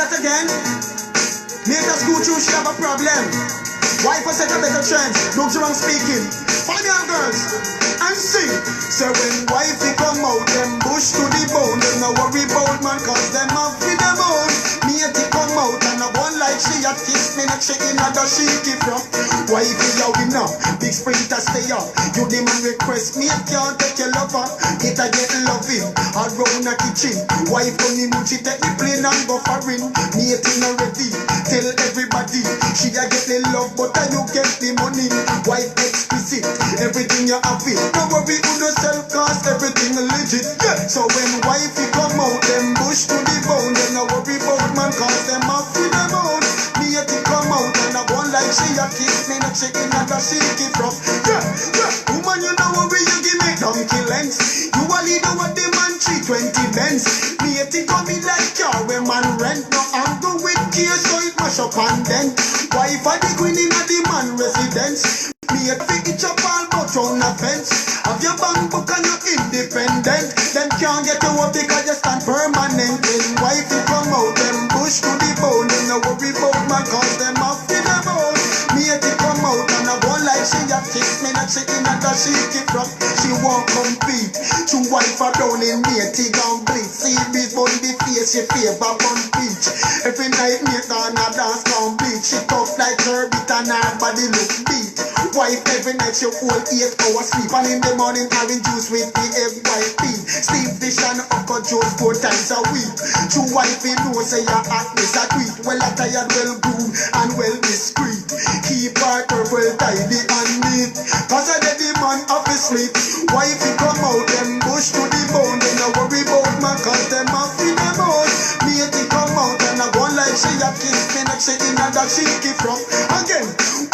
yet again. Mate a school through, she have a problem. Wife a set a better trend. Dugsy speaking. Find your girls and sing. So when wifey come out, them bush to the bone. Them no worry about man, cause them have with them own. Mate come out and a one like she a kiss me neck, she in a dash she give from. Wifey a winner, big sprinter stay up. You the man request, mate can't take your lover. It a get loving, around the kitchen. Wife on the mood, she take the plane and go foreign. Mate in a ready, tell everybody. She a get the love, but you get the money. Wife explicit, everything you have it. Don't worry on yourself, cause everything legit. Yeah. So when wifey come out, them bush to the bone. Then no worry about man, cause them have with them own. Me a come out and a one like she a kiss me neck, she in a dash she give from. Yeah, yeah. Woman, you know worry, you give me donkey lengths. You only know what the man 320 Benz. Me a think of me like car when man rent. No angle with gear, so it mash up and then. Wife a the queen in a the man residence. Me a fit it up all but round a fence. Have your bank book and you're independent. Them can't get you up because you stand permanent. When wife you come out, them bush to the bone. Them no worry about man, cause them off in the bone. Me a come out and I go like she a kiss me not she in a dash she keep from. She won't compete. Two wife are down in native and bleed. See this on the face, she favor on beach. Every night me on a dance on beach. She tough like her bit and her body look beat. Wife every night she hold 8 hours sleep. And in the morning having juice with the FYP. Steam fish and upper juice 4 times a week. Two wife you know say your heart is a tweet. Well a tired, well groomed and well discreet. Keep her well tidy and neat. Cause I let the man off his sleep. Wife you come out them bush to the bone. They no worry about man cause them off in them own. Me it come out and I go like she a kiss me neck she in a that she keep from. Again,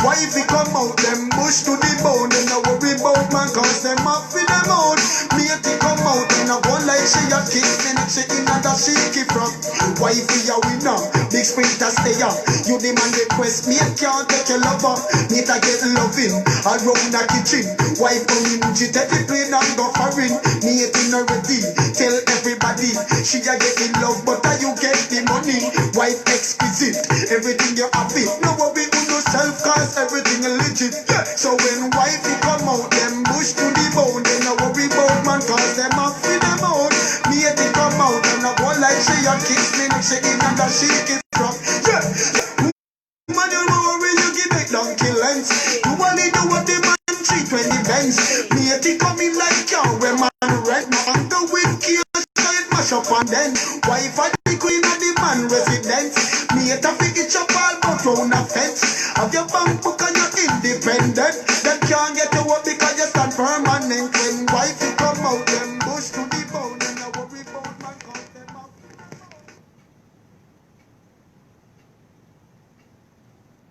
wife you come out them bush to the bone. They no worry about man cause them off in them own. Me it come out and I go like she a kiss me neck she in a that she keep from. Wife you a winner, big sprinter stay up. You the man request, me can't take your lover. Me to get loving, around the kitchen. Wife on the mood, she take the plane and go foreign. Me it in already, tell everybody. She a get the love, but you get the money. Wife exquisite, everything you have it. No worry on yourself, cause everything legit. Yeah. So when wife you come out, them bush to the bone. They no worry about man, cause them off with them own. Me it come out and I go like she a kiss me neck, she in and she give from. Yeah. Man, you know where you give it donkey lengths. You only do what the man 320 Benz. Me a think of me like car when man rent. No angle with gear, so it mash up and then. Wife a the queen of the man residence. Me a fit it up all but round a fence. Have your bank book and you're independent. Them can't get you up because you stand permanent. When wife you come out, them bush to the bone. And I worry about man cause them up.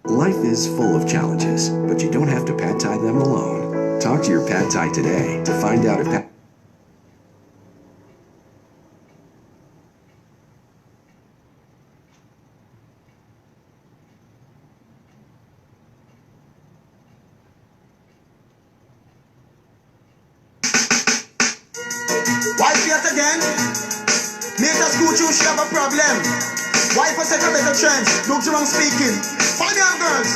Life is full of challenges, but you don't have to pad thai them alone. Talk to your pad thai today to find out if pad Wife yet again. Mate a school through, she have a problem. Wife a set a better trend. Dugsy speaking. Find your girls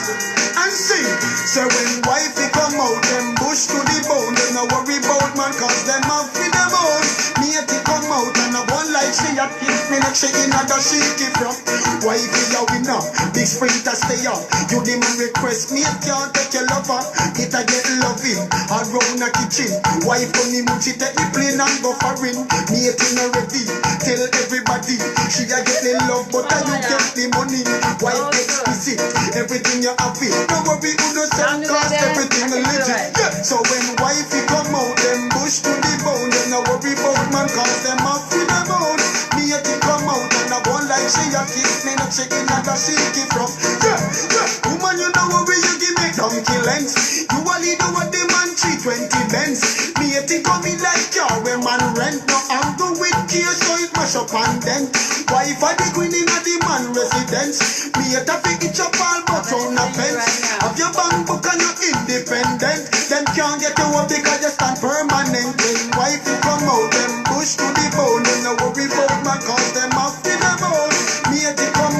and sing. So when wifey come out, them bush to the bone. They no worry about man cause them have with them own. Mate come out and a one like she a kiss me neck she in a dash she keep from. Wifey a winner, big sprinter stay up. You the man request, mate can't take your lover. It a get loving, around the kitchen. Wife on the mood, she take the plane and go foreign. Mate in already, tell everybody. She a get the love, but you get the money. Wife exquisite, everything you have it. Don't worry on yourself, cause everything legit. Yeah. So when wifey come out, them bush to the bone. They no worry about man, cause them off with them own. Me a come out and I go like she a kiss me not she in a dash she keep from. Yeah, yeah. Woman, you know where you give me donkey lengths. You only do what the man 320 Benz. Me a think of me like car when man rent. No angle with gear, so it mash up and then. Wife a the queen in a the man residence. Me a fit it up all but round a fence. Have your bank book and you're independent. Them can't get you up because you stand permanent. When wife you come out, them bush to the bone. They no worry about man cause them off in them own. Me a come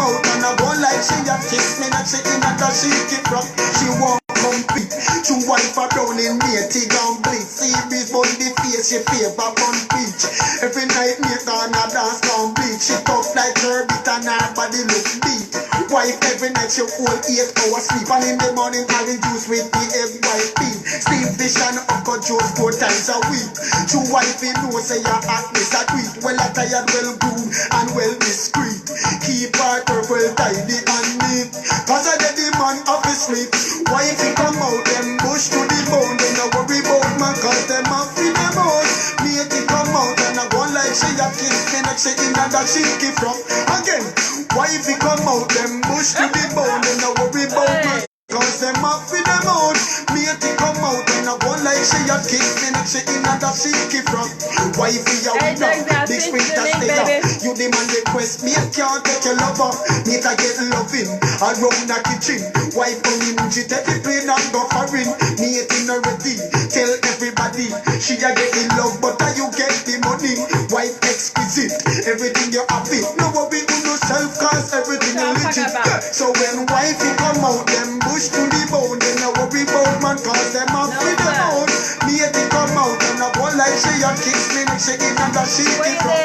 bun the face, she favor bun peach. Every night me gonna dance down beach. She tough like her bit and her body look deep. Wife every night she hold 8 hours sleep. And in the morning orange juice with the egg white bean. Steam fish and upper juice 4 times a week. True wife you know say your hotness a tweet. Well attired, well groomed and well discreet. Keep her well tidy and neat. Cause I did the man off his sleep. Wife he come out them bush to the bone. They no worry about man cause them off in them out. Mate he come out and I go like she a kiss. Me not say in that she keep from. Again, wife he come out them bush to the bone. They no worry about man cause them off in them out. Mate he come out and I go like she a kiss. Me not say in that she keep from. Wife he a winner. Big sprinter stay up. You demand request. Me can't take your lover. Mate I get loving around the kitchen. Wife on him she take the plane and go foreign. Mate in already. Tell everybody she a get in love but you get the money. Wife exquisite. Everything you happy. No worry on yourself cause everything is legit. So when wife he come out them bush to the bone. Then no worry about man cause them off with them out. Mate he come out and I go like she a kiss me. She in and she keep from.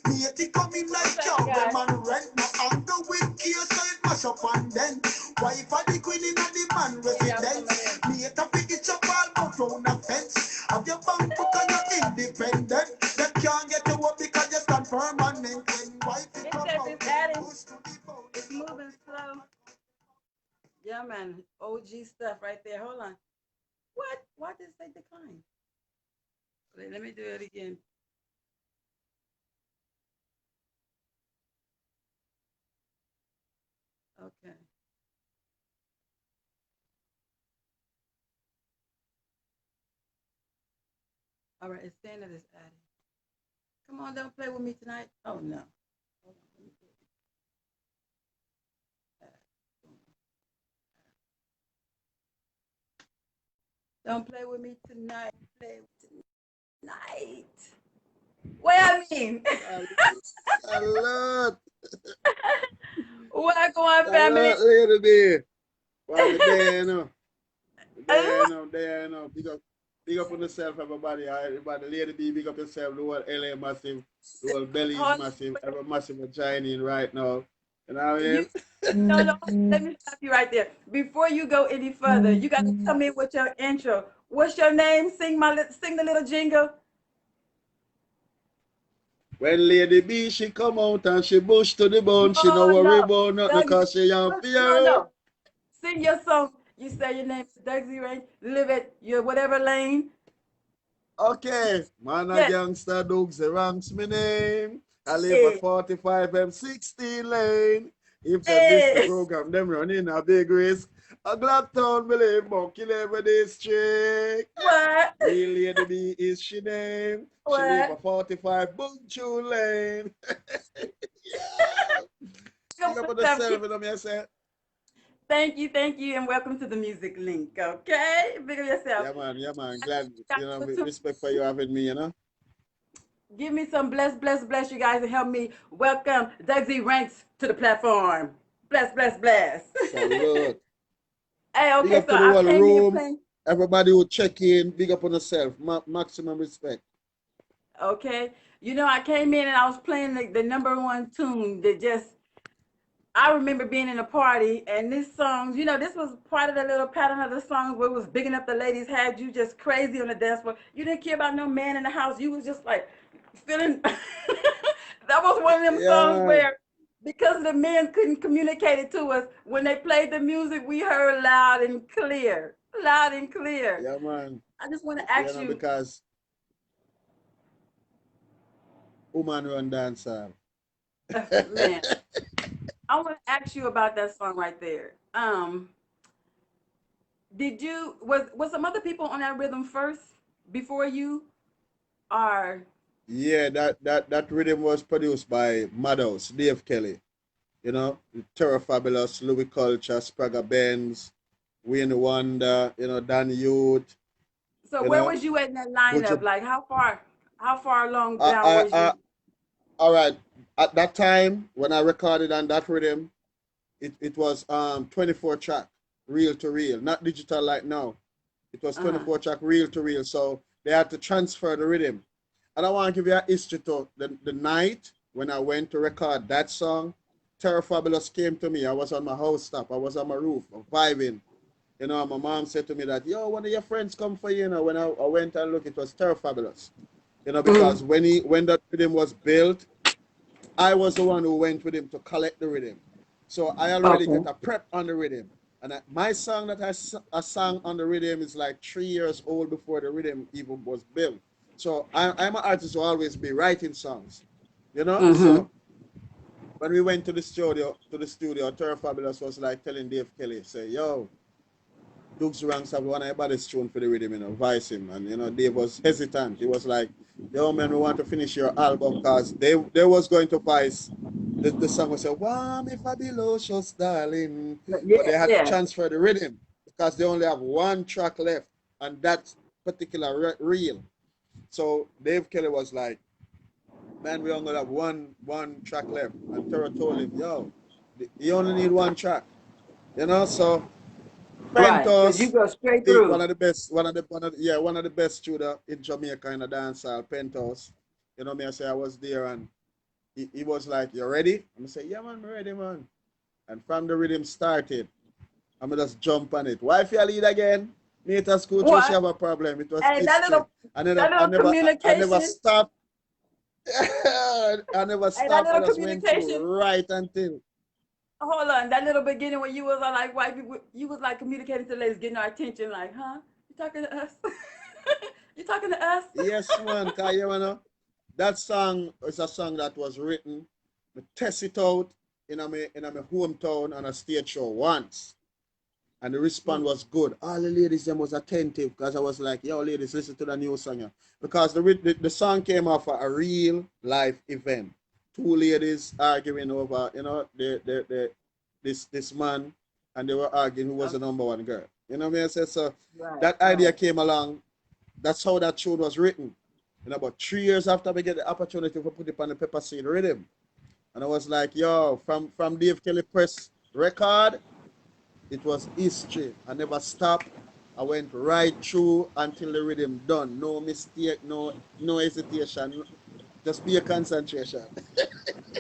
Mate he come in like cow. Them man rent no anger with gear so it mash up and then. Wife a the queen in the man residence. Mate a pick it up all out round a fence. Have your bank book and you're independent. Them can't get you up because you stand permanent. When wife he come out push to the bone. It's moving slow. Yeah, man. OG stuff right there. Hold on. What? Why did it say decline? Wait, let me do it again. Okay. All right. It's saying that it's adding. Come on, don't play with me tonight. Oh no. Hold on. Let me do it. Don't play with me tonight. Play tonight. What I mean? Salud. What going, family? Salud, lady there. Well, there, you know. There, you know. Big up on yourself, everybody. Everybody, lady B, big up yourself. The whole LA massive. The whole belly is massive. Every massive vagina in right now. You know what I mean? No, let me stop you right there. Before you go any further, you got to come in with your intro. What's your name? Sing the little jingle. When Lady B, she come out and she bush to the bone, she no No, worry no. about nothing Doug, because she young no, fear. no. Sing your song. You say your name is Dugsy Rain. Live at your whatever lane. Okay, man a Yes. gangster Dugsy ranks me name. I live at Hey, 45 M16 lane. If them this the hey. program, them running a big risk. A Glocktown believe but kill every district. What? Real Lady B is she name. She live What? at 45 Bunchu lane. Yeah. Big Come up on, on the stuff. self, you know me I say. Thank you, and welcome to the music link. Okay, big of yourself. Yeah man. Glad, Got you know, to tune respect for you having me, you know. Give me some bless you guys and help me welcome Dugsy Ranks to the platform. Bless. Salute. Hey, Big okay, up so to the I whole came in room. playing. Everybody who check in, big up on yourself. Maximum respect. Okay, I came in and I was playing the number one tune that just. I remember being in a party and this song, this was part of the little pattern of the song where it was bigging up the ladies, had you just crazy on the dance floor. You didn't care about no man in the house. You was just like feeling. That was one of them Yeah, songs man. where because the men couldn't communicate it to us, when they played the music, we heard loud and clear. Loud and clear. Yeah, man. I just want to You ask know, you, because woman run dancer. man, I want to ask you about that song right there. Did you was some other people on that rhythm first before you are Yeah, that rhythm was produced by Madhouse, Dave Kelly. You know, Terror Fabulous, Louis Culture, Spragga Benz, Wayne Wonder, Dan Youth, so you where know. was you at in that Would lineup? you Like how far along I down I was I you? all right. At that time when I recorded on that rhythm, it was 24 track, reel to reel, not digital like now. It was 24 track reel to reel, so they had to transfer the rhythm. And I want to give you a history to the night when I went to record that song. Terror Fabulous came to me. I was on my house top. I was on my roof, vibing. You know, my mom said to me that, yo, one of your friends come for you. You know, when I went and looked, it was Terror Fabulous. You know, because when that rhythm was built, I was the one who went with him to collect the rhythm. So I already got a prep on the rhythm. And my song that I sang on the rhythm is like 3 years old before the rhythm even was built. So I'm an artist who always be writing songs, you know? So when we went to the studio, Terror Fabulous was like telling Dave Kelly, say, yo, Dugsy ranks have one of everybody's tune for the rhythm, you know, vice him. And, you know, Dave was hesitant. He was like, yo, man, we want to finish your album because they was going to vice. The song was say, warm if I be lotious, darling. But they had to transfer the rhythm because they only have one track left and that particular reel. So Dave Kelly was like, man, we only have one track left. And Terror told him, yo, you only need one track. You know, so Because you Pentos, go straight through. one of the best studio in Jamaica in the dancehall, Pentos. You know me, I say I was there and he was like, you ready? I'm say, yeah man, I'm ready, man. And from the rhythm started, I'm gonna just jump on it. Why if you lead again? Me at school, she have a problem. It was history. I never stopped. I never stopped. I just went through right until. Hold on, that little beginning when you was like white people, you was like communicating to the ladies, getting our attention, like, huh? You talking to us? You talking to us? Yes, man. Cause you know, that song is a song that was written. I test it out in my hometown on a stage show once. And the response was good. All the ladies them was attentive because I was like, yo, ladies, listen to the new song. Yeah. Because the song came off a real life event. Two ladies arguing over, you know, this man, and they were arguing who was the number one girl. You know what I mean? So that idea came along. That's how that tune was written. And about 3 years after we get the opportunity to put it on the Pepper Seed rhythm. And I was like, yo, from Dave Kelly press record, it was history. I never stopped. I went right through until the rhythm done. No mistake, no hesitation. Just be a concentration.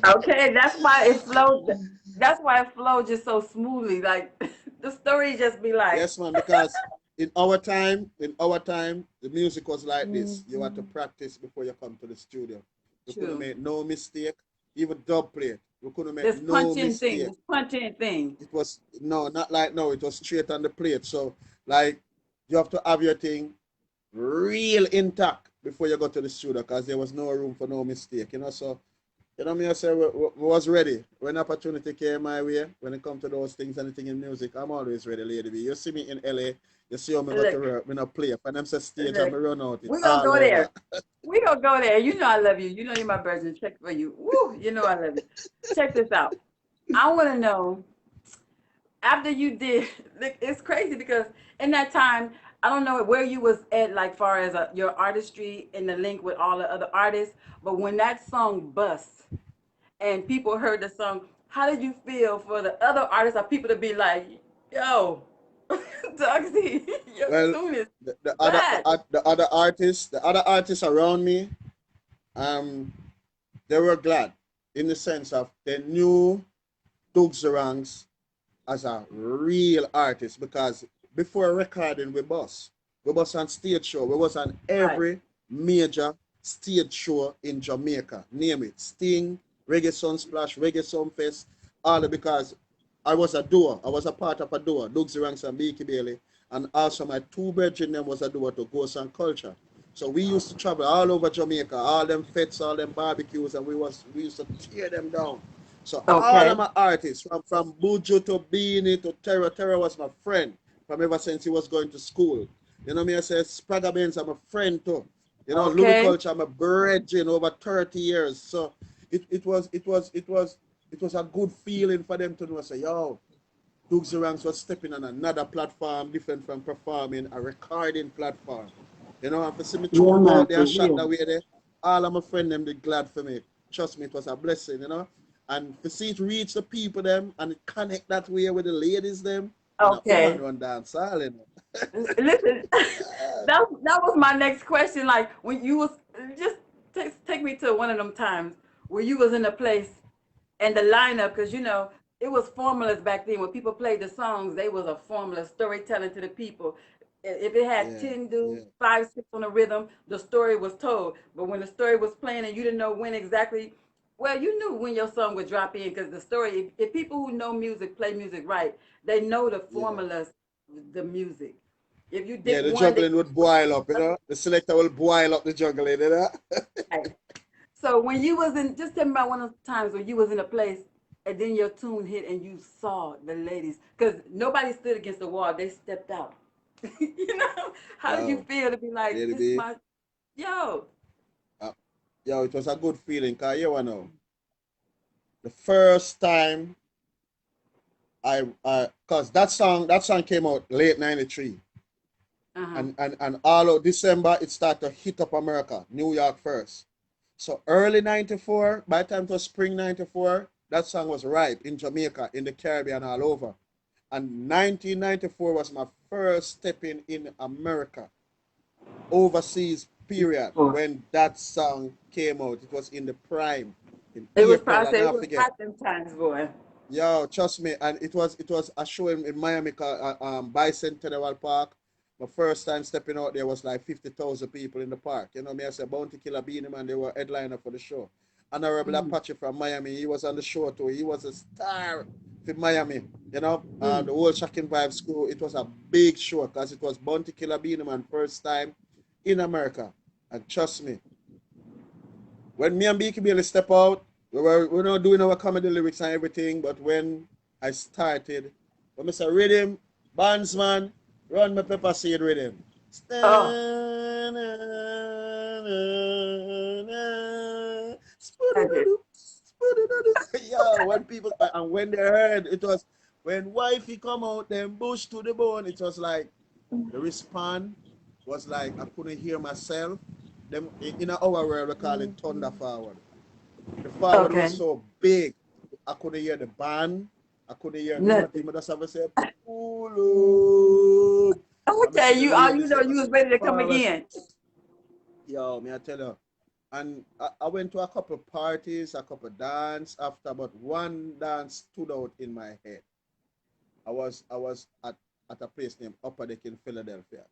Okay, that's why it flowed. That's why it flowed just so smoothly. Like the story just be like. Yes, man, because in our time, the music was like this. You had to practice before you come to the studio. You couldn't make no mistake. Even dub play, we couldn't make no mistake. This punching thing. It was not like no. It was straight on the plate. So like you have to have your thing real intact before you go to the studio because there was no room for no mistake. You know, so you know me, I say we was ready. When opportunity came my way, when it comes to those things, anything in music, I'm always ready, lady B. You see me in LA, you see how me go to work, me not play. When I'm say stage, I'm run out. We gonna go there. We gonna go there. You know I love you. You know you're my virgin. Check for you. Woo, you know I love you. Check this out. I want to know, after you did, it's crazy because in that time, I don't know where you was at, like far as your artistry and the link with all the other artists, but when that song bust and people heard the song, how did you feel for the other artists or people to be like, yo, Dugsy, your tune is the other artists around me, they were glad in the sense of they knew Dugsy Ranks as a real artist because before recording we bust on stage show. We was on every major stage show in Jamaica. Name it. Sting, Reggae Sunsplash, Reggae Sunfest, all that because I was a duo. I was a part of a duo, Dugsy Ranks and Beaky Bailey. And also my two brethren them was a duo to Ghost and Culture. So we used to travel all over Jamaica, all them fetes, all them barbecues, and we used to tear them down. So all of my artists, from Buju to Beanie to Terror. Terror was my friend from ever since he was going to school. You know me, I say Spragga Benz, I'm a friend too. You know, Louis Culture, I'm a brethren over 30 years. So it was a good feeling for them to know, say, yo, Dugsy Ranks was stepping on another platform different from performing, a recording platform. You know, and for see me through out there and shot that way there, all of my friends them they glad for me. Trust me, it was a blessing, you know. And to see it reach the people them and it connect that way with the ladies them, And a woman Okay. run dance all, you know. Listen, that was my next question. Like when you was just take me to one of them times where you was in a place and the lineup, because you know it was formulas back then. When people played the songs, they was a formula storytelling to the people. If it had Yeah, 10 dudes, yeah, 5, 6 on the rhythm, the story was told. But when the story was playing and you didn't know when exactly, well, you knew when your song would drop in because the story. If people who know music play music right, they know the yeah. formulas, the music. If you Yeah, dip the one, they juggling would boil up, you know. The selector will boil up the juggling, you know. right. So when you was in, just tell me about one of the times when you was in a place and then your tune hit and you saw the ladies, because nobody stood against the wall, they stepped out. You know, how did you Yo, feel to be like, lady this is B. my, yo, Uh, yo, it was a good feeling, cause you know, the first time cause that song came out late '93, uh-huh. and all of December it started to hit up America, New York first. So early '94, by the time it was spring '94, that song was ripe in Jamaica, in the Caribbean, all over. And 1994 was my first stepping in America, overseas period, Boy. when that song came out. It was in the prime in It was April, and probably, it I was forget. hot them times, boy. Yo, trust me, and it was a show in Miami called Bicentennial Park. My first time stepping out there was like 50,000 people in the park. You know me, I said Bounty Killer Beanie Man, they were headliner for the show. Honorable Mm, Apache from Miami, he was on the show too. He was a star for Miami. You know, mm. the whole Shocking Vibes crew. It was a big show because it was Bounty Killer Beanie Man first time in America. And trust me, when me and Beaky Bailey step out, we're not doing our comedy lyrics and everything, but when I started, when Mr. Rhythm, Bandsman, run my pepper seed rhythm. Oh, okay. Yeah, when people and when they heard it was when wifey come out, then bush to the bone, it was like the response was like I couldn't hear myself. Them in our world we call it thunder forward. The forward was Okay. so big, I couldn't hear the band. I couldn't hear nothing. Nothing. But just have to say, pull up. And I Okay, see the you all you ladies, know them I you was see ready to come forward. again. Yo, me I tell you. And I went to a couple parties, a couple dance after, but one dance stood out in my head. I was at a place named Upper Deck in Philadelphia.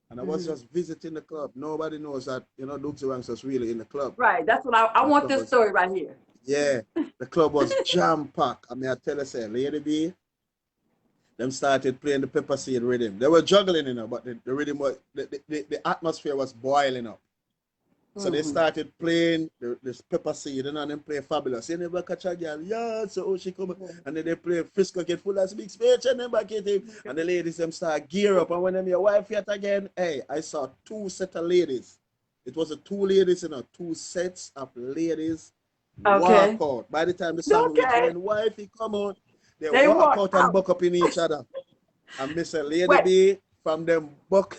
And I was Hmm. just visiting the club. Nobody knows that, Dugsy Ranks was really in the club. Right. That's what I And the want club this was, story right here. yeah, the club was jam packed. I mean, I tell you, say, Lady B, them started playing the pepper seed rhythm. They were juggling, but the rhythm was, the atmosphere was boiling up. So they Hmm. started playing this pepper seed and then play Fabulous. You never catch a girl, yeah, so oh, she come. And then they play Frisco Get Full as Big Speech and then back at him. And the ladies them start gear up. And when them your wife yet again, hey, I saw two set of ladies. It was a two ladies, two sets of ladies walk Okay. out. By the time the song reached Okay. when wifey come out, they They walk walked out and out. buck up in each other. And Miss Lady Wait. B from them buck.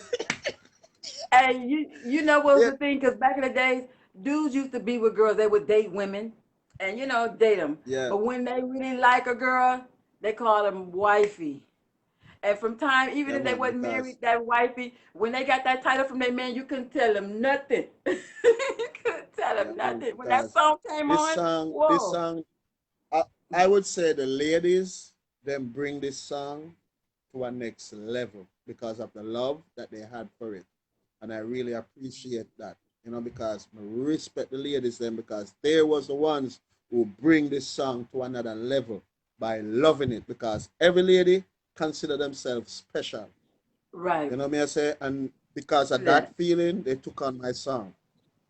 And you know what was Yeah, the thing? Because back in the days, dudes used to be with girls. They would date women, and date them. yeah, But when they really like a girl, they call them wifey. And from time, even yeah, if they man, wasn't because married, that wifey, when they got that title from their man, you couldn't tell them nothing. You couldn't tell yeah, them man, nothing. When that because song came this on, song, this whoa. song, I would say the ladies then bring this song to a next level because of the love that they had for it, and I really appreciate that, because I respect the ladies then because they was the ones who bring this song to another level by loving it because every lady consider themselves special. Right. You know me I say, and because of That. that feeling, they took on my song.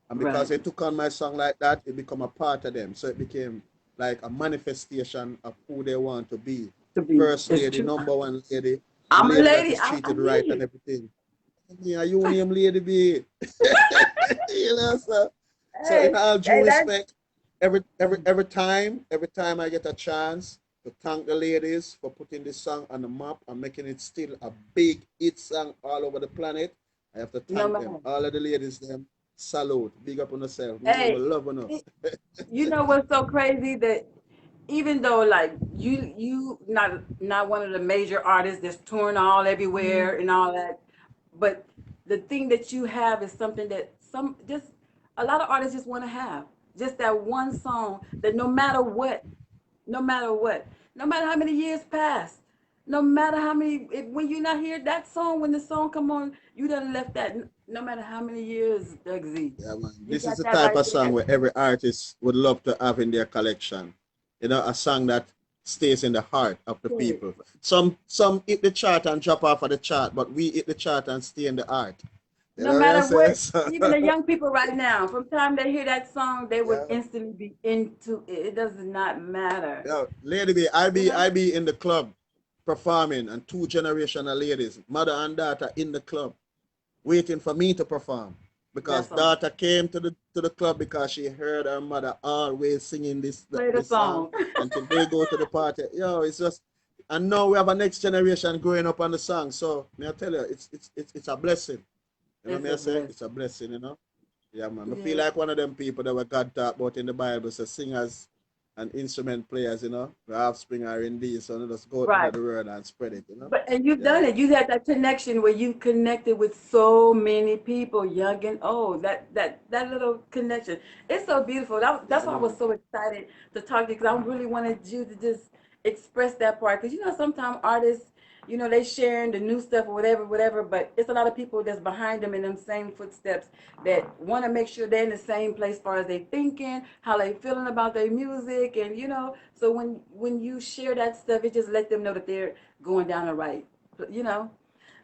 And because Right. they took on my song like that, it became a part of them. So it became like a manifestation of who they want to be. To be, First it's lady, true. number one lady, the I'm a lady that lady. is I treated hear right and you. everything. Yeah, you name lady be. So in Hey, all due hey, that. respect, every time I get a chance to thank the ladies for putting this song on the map and making it still a big hit song all over the planet, I have to No thank them. man. All of the ladies, them salute, big up on yourself. Me know me Hey, love on you know what's so crazy that even though like you not one of the major artists that's touring all everywhere and all that, but the thing that you have is something that some just a lot of artists just want to have. Just that one song that no matter what, no matter what, no matter how many years pass, no matter how many when you not hear that song, when the song come on, you done left that no matter how many years, Dugsy. Yeah, man. You This is got the that type right of song there. where every artist would love to have in their collection. You know, a song that stays in the heart of the Yes. people. Some hit the chart and drop off of the chart, but we hit the chart and stay in the heart. You No know what I'm matter saying? what, So, even the young people right now, from the time they hear that song, they would yeah. instantly be into it. It does not matter. Yo, lady B, I You be know? I be in the club performing and two generational ladies, mother and daughter in the club, waiting for me to perform. Because That's all. daughter came to the club because she heard her mother always singing Play the this song. song. Until they go to the party. Yo, it's just and now we have a next generation growing up on the song. So may I tell you, it's a blessing. You know It's me I a say? blessing. It's a blessing, you know? Yeah, man. I feel Yeah. like one of them people that were God talk about in the Bible, so singers and instrument players, you know, the offspring are in these, so let us go out into Right. the world and spread it, you know. But and you've Yeah. done it. You had that connection where you connected with so many people, young and old. That little connection. It's so beautiful. Yeah, That's why I was man. so excited to talk to you because I really wanted you to just express that part. Because you know, sometimes artists, you know, they sharing the new stuff or whatever, whatever. But it's a lot of people that's behind them in them same footsteps that want to make sure they're in the same place as far as they thinking, how they feeling about their music, and you know. So when you share that stuff, it just let them know that they're going down the right, you know.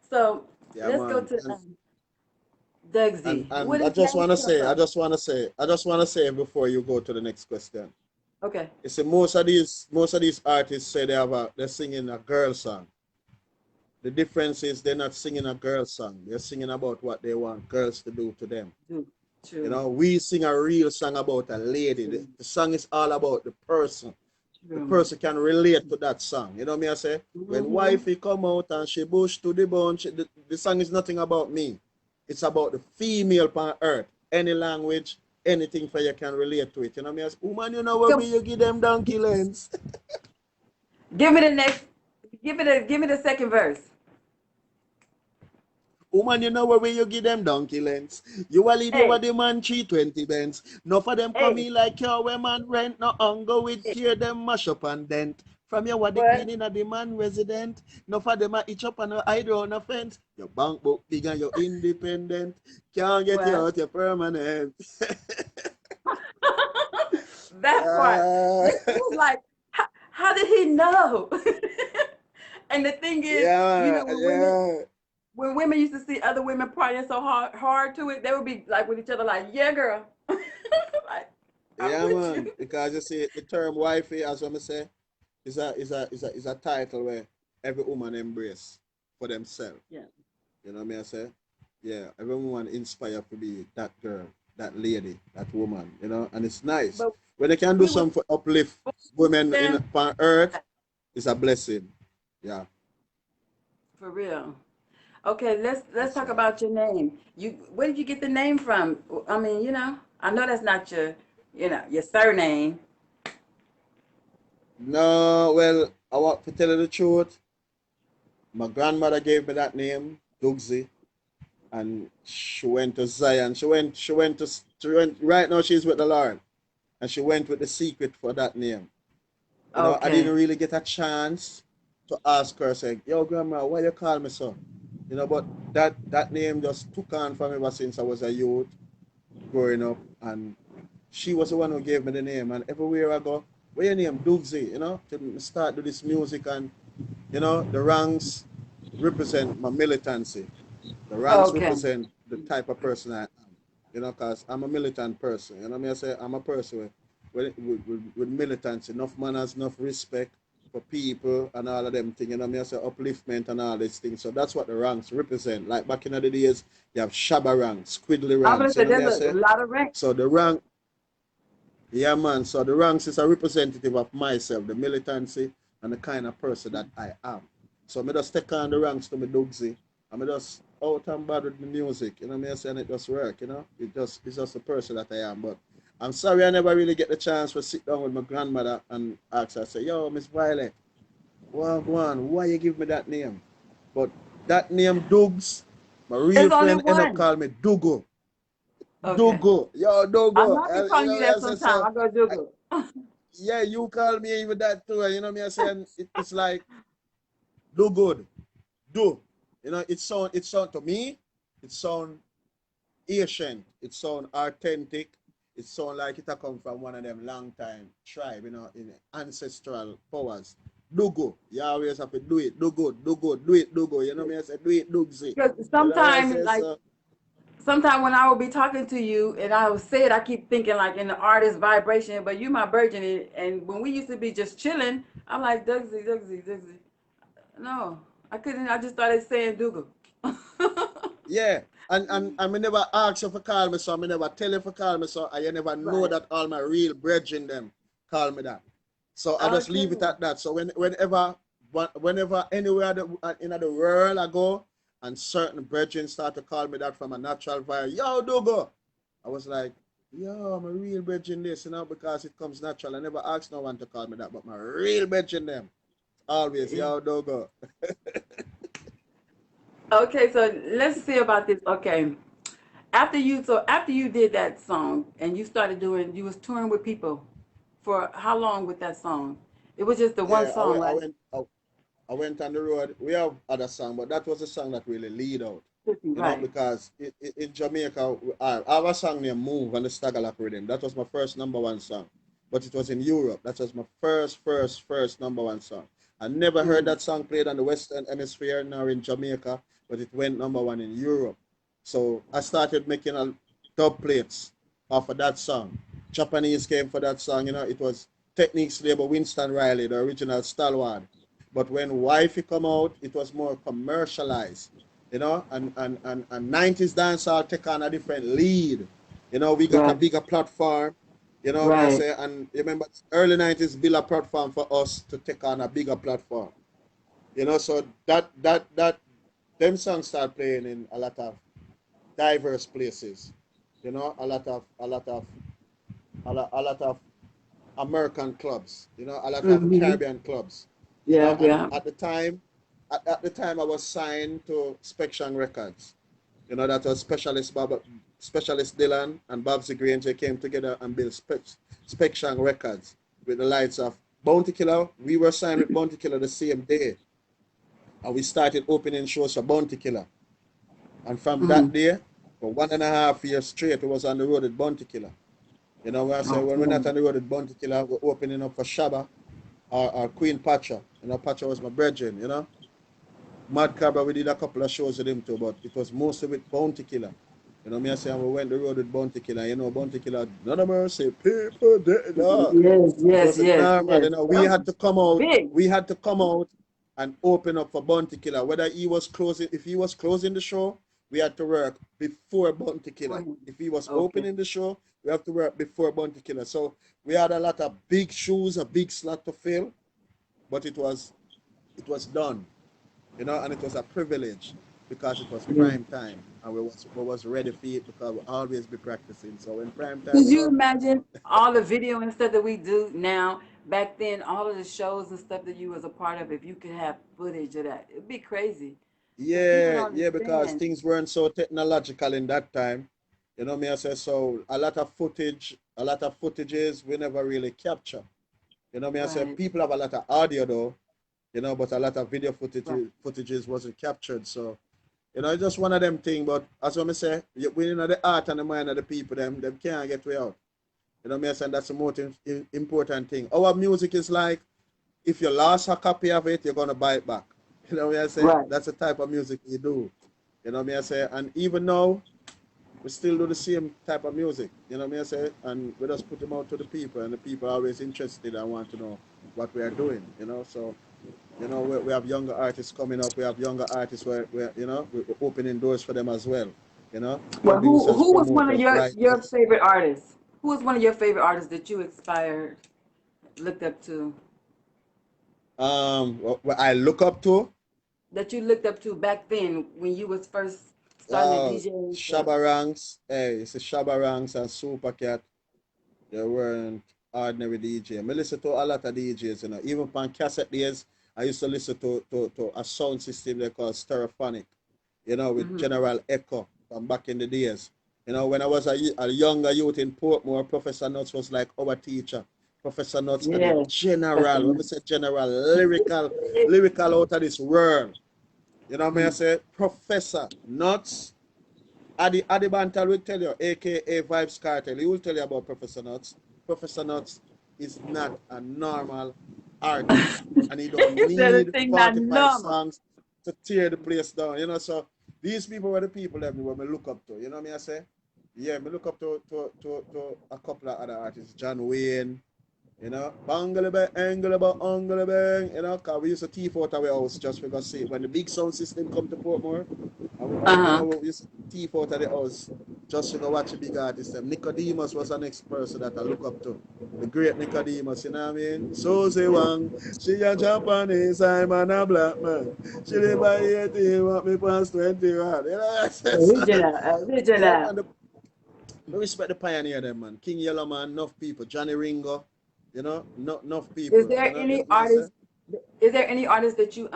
So Yeah, let's go man. to Dugsy. What And I is just name wanna come say, from? I just wanna say before you go to the next question. Okay. You see, most of these artists say they're singing a girl song. The difference is they're not singing a girl song. They're singing about what they want girls to do to them. True. You True. know, we sing a real song about a lady. True. The song is all about the person. The True. person can relate to that song. You know me I say? When Mm-hmm. wifey come out and she bush to the bone, the song is nothing about me. It's about the female on earth. Any language, anything for you can relate to it. You know me I say? Woman, you know where Come, we you give them donkey lens. give me the next. Give me the second verse. Woman, you know where you give them donkey lens. You a lead over Hey, the man 320 Benz. No for them come hey, in like your where man rent. No hunger with hey. care them mash up and dent. From your what the queen What? in a the man resident. No for them a itch up and a hide on a fence. Your bank book big and you're independent. Can't get you What? out, you're permanent. That part. uh, It was like, how did he know? And the thing is, you yeah, know, yeah. when women used to see other women partying so hard to it, they would be like with each other, like, "Yeah, girl, like I'm Yeah, with you." man. Because you see, the term wifey, as I say, is a title where every woman embrace for themselves. Yeah. You know what I say? Yeah, every woman inspired to be that girl, that lady, that woman, you know, and it's nice. But When they can do we would, something for uplift women in then upon earth, it's a blessing. Yeah, for real. Okay, let's that's talk right. about your name. You where did you get the name from? I mean, you know, I know that's not your, you know, your surname. No, well, I want to tell you the truth. My grandmother gave me that name, Dugsy, and she went to Zion. She went, right now she's with the Lord. And she went with the secret for that name. You know, I didn't Okay. really get a chance to ask her, say, yo, grandma, why you call me so? You know, but that name just took on from ever since I was a youth growing up. And she was the one who gave me the name. And everywhere I go, where your name? Dugsy, you know, to start do this music. And, you know, the ranks represent my militancy. The ranks Okay. represent the type of person I am. You know, because I'm a militant person. You know what I mean? I say I'm a person with militancy, enough manners, enough respect for people and all of them things. You know what I mean? I say upliftment and all these things. So that's what the ranks represent. Like back in the days, you have Shabba ranks, Squiddly I'm gonna ranks. You say know what I there's a say? lot of rank. So the rank, yeah, man. So the ranks is a representative of myself, the militancy, and the kind of person that I am. So me just take on the ranks to me Dugsy. And me just out and bad with the music. You know what I mean? And it just work, you know? It's just the person that I am. But I'm sorry I never really get the chance to sit down with my grandmother and ask her, say, yo, Miss Violet, well, go on, why you give me that name? But that name, Dugs, my real It's only friend end up one. calling me Dugo. Okay. Dugo. Yo, I Dugo. know I can You call you know what that I say? sometime. So, I go I, Dougal. yeah, you call me even that too. You know me, I saying it's like, do good. Do. You know, it sound to me, it sound ancient, it sound authentic, it sound like it a come from one of them long time tribe, you know, in ancestral powers. Do go. You always have to do it. Do good, do good, do it, do go. You know me, I say do it, Dugsy. Because You know what I sometimes, say? like, So sometimes when I will be talking to you and I will say it, I keep thinking like in the artist vibration, but you my virgin. And when we used to be just chilling, I'm like, Dugsy, Dugsy, Dugsy. No, I couldn't. I just started saying Dougal. yeah. And I never ask you for call me so, I never tell you for call me so, and you never know Right. that all my real brethren them call me that. So I just Okay. leave it at that. So whenever anywhere in the world I go, and certain brethren start to call me that from a natural vibe, yo, Dogo. I was like, yo, I'm a real brethren this, you know, because it comes natural. I never ask no one to call me that, but my real brethren them always, yo, Dogo. Okay, so let's see about this. Okay. After you did that song and you started doing, you was touring with people for how long with that song? It was just the one Yeah, song, right? I went on the road. We have other song, but that was the song that really lead out. You know, Right. because in Jamaica, I have a song named Move and the Stagalak Rhythm. That was my first number one song. But it was in Europe. That was my first number one song. I never heard Mm. that song played on the Western Hemisphere nor in Jamaica, but it went number one in Europe. So I started making a dub plates off of that song. Japanese came for that song, you know, it was Techniques label Winston Riley, the original stalwart. But when Wifey come out, it was more commercialized, you know, and 90s dancehall take on a different lead. You know, we got a Right. bigger platform, you know, me I Right. say, and remember, early 90s build a platform for us to take on a bigger platform. You know, so that them songs start playing in a lot of diverse places. You know, a lot of American clubs, you know, a lot of Mm-hmm. Caribbean clubs, you know, Yeah, and yeah. at the time I was signed to Spection Records. You know, that was Specialist Dylan and Babsy Grange. They came together and built Spection Records with the lights of Bounty Killer. We were signed with Bounty Killer the same day, and we started opening shows for Bounty Killer. And from that Mm. day, for 1.5 years straight, we was on the road with Bounty Killer. You know, when I say when we're not Okay. on the road with Bounty Killer, we're opening up for Shabba or Queen Pacha. You know, Pacha was my brethren, you know. Mad Cabra, we did a couple of shows with him too, but it was mostly with Bounty Killer. You know, me I say, we went the road with Bounty Killer. You know, Bounty Killer, none of mercy, people, no. Yes, It yes, wasn't yes, normal. yes. You know, That was big. we had to come out and open up for Bounty Killer. Whether he was closing, if he was closing the show, we had to work before Bounty For Killer. him. If he was Okay. opening the show, we have to work before Bounty Killer. So we had a lot of big shoes, a big slot to fill, but it was done, you know, and it was a privilege because it was Yeah. prime time and we was ready for it because we always be practicing. So when prime time Could you come, imagine all the video and stuff that we do now? Back then, all of the shows and stuff that you was a part of, if you could have footage of that, it'd be crazy. Because people yeah, don't yeah, because understand. things weren't so technological in that time. You know me, I say so a lot of footages we never really capture. You know me, I say Right, people have a lot of audio though, you know, but a lot of video right. footages wasn't captured. So you know, it's just one of them things. But as what I say, we know the art and the mind of the people, them can't get way out. You know, me I say that's the most important thing. Our music is like if you lost a copy of it, you're gonna buy it back. You know what I say? Right. That's the type of music we do. You know what I say? And even now, we still do the same type of music. You know what I say? And we just put them out to the people, and the people are always interested and want to know what we are doing. You know, so you know we have younger artists coming up. We have younger artists where you know we're opening doors for them as well. You know, Well, producers, who was one of promoters, your writers. favorite artists? Who was one of your favorite artists that you inspired, looked up to, What I look up to. that you looked up to back then when you was first starting to DJ and stuff? Shabba Ranks, hey, it's a Shabba Ranks and Super Cat. They weren't ordinary DJ. I listen to a lot of DJs, you know. Even on cassette days, I used to listen to a sound system they call Stereophonic, you know, with General Echo from back in the days. You know, when I was a younger youth in Portmore, Professor Nuts was like our teacher. Professor Nuts and the Yes. general, when we say general, lyrical out of this world. You know what I say? Professor Nuts, Adi Bantal will tell you, aka Vibes Cartel, he will tell you about Professor Nuts. Professor Nuts is not a normal artist, and he don't Is that a need thing not 45 normal? songs to tear the place down. You know, so these people were the people that me look up to. You know what I say? Yeah, me look up to a couple of other artists, John Wayne, you know, bangalaba, angalaba, angalaba, you know, because we used to thief out our house just because see, when the big sound system come to Portmore, you know, we used to thief out of the house just to go watch the big artists. Nicodemus was the next person that I look up to. The great Nicodemus, you know what I mean? So say Wang, she a Japanese, I'm a black man. She live by 18, want me past 21. You know, yeah, Original. man, I respect the pioneer them, man. King Yellow Man, enough people. Johnny Ringo, you know, not enough Is people. there You any know what I say? artist? Is there any artist that you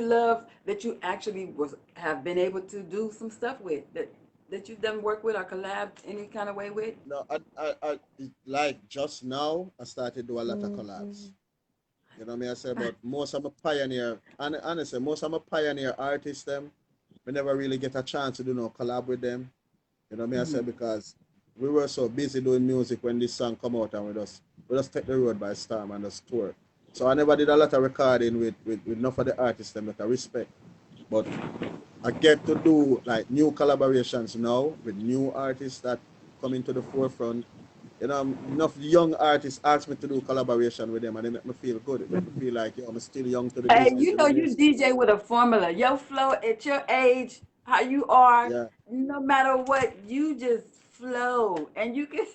love that you actually have been able to do some stuff with that you've done work with or collabed any kind of way with? No, I like just now I started to do a lot of collabs. You know what I say? But most of my pioneer, and honestly, most of my pioneer artists them, we never really get a chance to do no collab with them. You know what I say? Because we were so busy doing music when this song come out and we just take the road by storm and just tour. So I never did a lot of recording with enough of the artists them that I respect. But I get to do like new collaborations now with new artists that come into the forefront. You know, enough young artists ask me to do collaboration with them and they make me feel good. It make me feel like, yo, I'm still young to the Hey, business. you You know know what I you mean? DJ with a formula. Your flow at your age, how you are, Yeah. no matter what, you just flow. And you can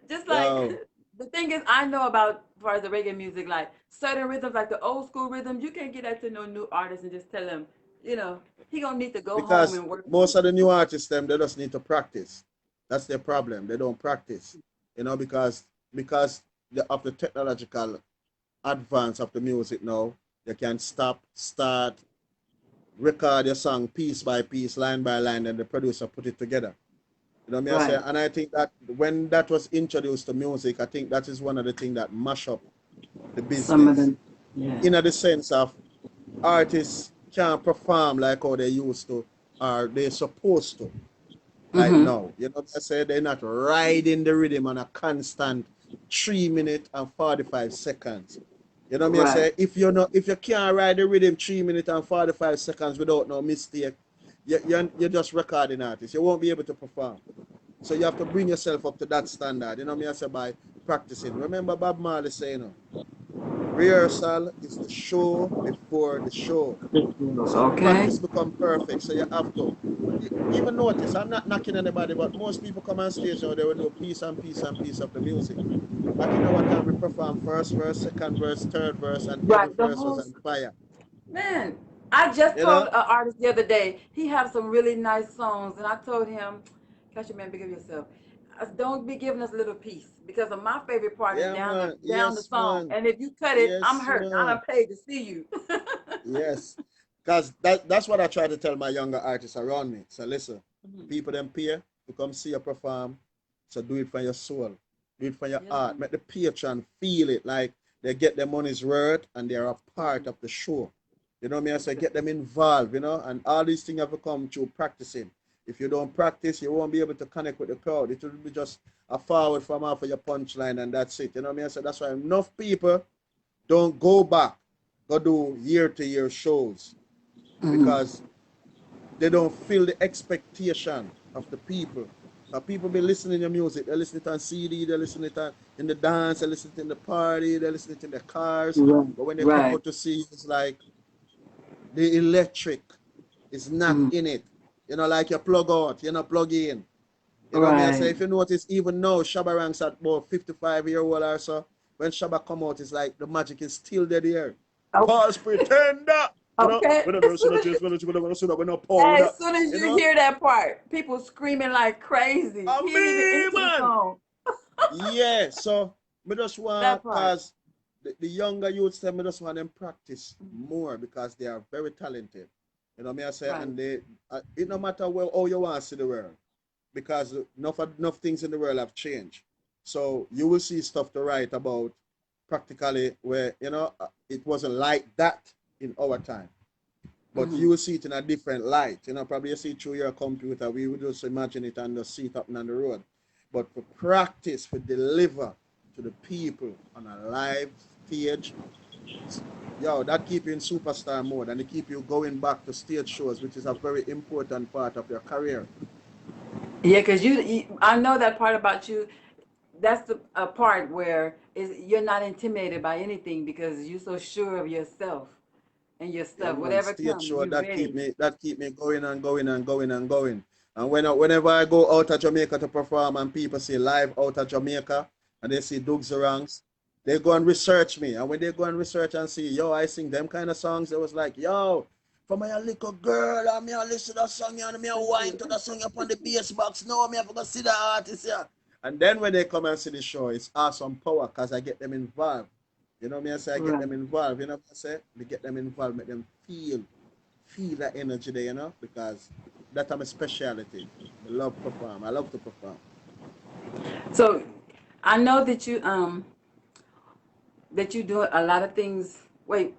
just like Yo, the thing is I know about as far as the reggae music, like certain rhythms, like the old school rhythms, you can't get that to no new artist and just tell him, he gonna need to go home because and work on most it. of the new artists them they just need to practice. That's their problem. They don't practice. You know, because of the technological advance of the music now, you can stop, start, record your song piece by piece, line by line, and the producer put it together. You know what I mean? I say, Right. and I think that when that was introduced to music, I think that is one of the things that mash up the Some of business. them. Yeah. In the sense of artists can't perform like how they used to or they supposed to. Like now, you know what I say? They're not riding the rhythm on a constant 3 minutes and 45 seconds. You know what I mean? I Right. say if you can't ride the rhythm 3 minutes and 45 seconds without no mistake, you're just recording artist. You won't be able to perform. So you have to bring yourself up to that standard. You know what I mean? I say by practicing. Remember Bob Marley saying, rehearsal is the show before the show. So Okay. practice become perfect. So you have to. Even notice, I'm not knocking anybody, but most people come on stage now, they will do piece and piece and piece of the music. Back in our time, we perform first verse, second verse, third verse, and every Right. The verse was whole on fire. man. I just You told know? an artist the other day he have some really nice songs, and I told him, "Catch your man, big of yourself. Don't be giving us little piece because of my favorite part is Yeah, man. down the Yes, song, man. and if you cut it, I'm Yes, hurt. I man. done paid to see you." Yes. Because that's what I try to tell my younger artists around me. So listen, people them pay to come see you perform. So do it for your soul. Do it for your Yeah. art. Make the patron feel it like they get their money's worth and they're a part of the show. You know what I mean? I say get them involved, you know, and all these things have to come through practicing. If you don't practice, you won't be able to connect with the crowd. It will be just a forward from off of your punchline and that's it. You know what I mean? I say that's why enough people don't go back, go do year to year shows because they don't feel the expectation of the people. People be listening to your music. They listen it on CD, they listen it on, in the dance, they listen it in the party, they listen it in the cars. Right. But when they come Right. out to see, it's like the electric is not in it. You know, like you plug out, you know, plug in. You know what I mean? I say, Right. if you notice, even now, Shabba ranks at about 55-year-old or so. When Shabba come out, it's like the magic is still there. Okay. False pretender. You know, Okay. we don't know, so not just, we're not As powder, soon as you you know. hear that part, people screaming like crazy. And He didn't even me, enter the man. song. Yeah, so me just That want, part. cause the younger youths, them, me just want them practice more because they are very talented. You know me I say, Right. and they, it no matter well how you want to see the world, because enough things in the world have changed. So you will see stuff to write about practically where it wasn't like that in our time. But Mm-hmm. you will see it in a different light. Probably you see it through your computer. We would just imagine it and just see it happening on the road. But for practice, for deliver to the people on a live stage, yo, that keep you in superstar mode and it keep you going back to stage shows, which is a very important part of your career. Yeah, because I know that part about you. That's the a part where you're not intimidated by anything because you're so sure of yourself and your Yeah, stuff. man, Whatever stage comes, show you're ready. that keep me going and going and going and going. And whenever I go out of Jamaica to perform and people say live out of Jamaica and they see Dugsy ranks, they go and research me. And when they go and research and see, yo, I sing them kind of songs, it was like, yo, for my little girl, I'm here listen to that song and I'm here wine to that song upon the bass box. No, I'm here to go see the artist here. And then when they come and see the show, it's awesome power because I get them involved. You know me, I say I get Right. them involved. You know what I say? We get them involved, make them feel that energy there, because that's my specialty. I love perform. I love to perform. So I know that you do a lot of things. Wait,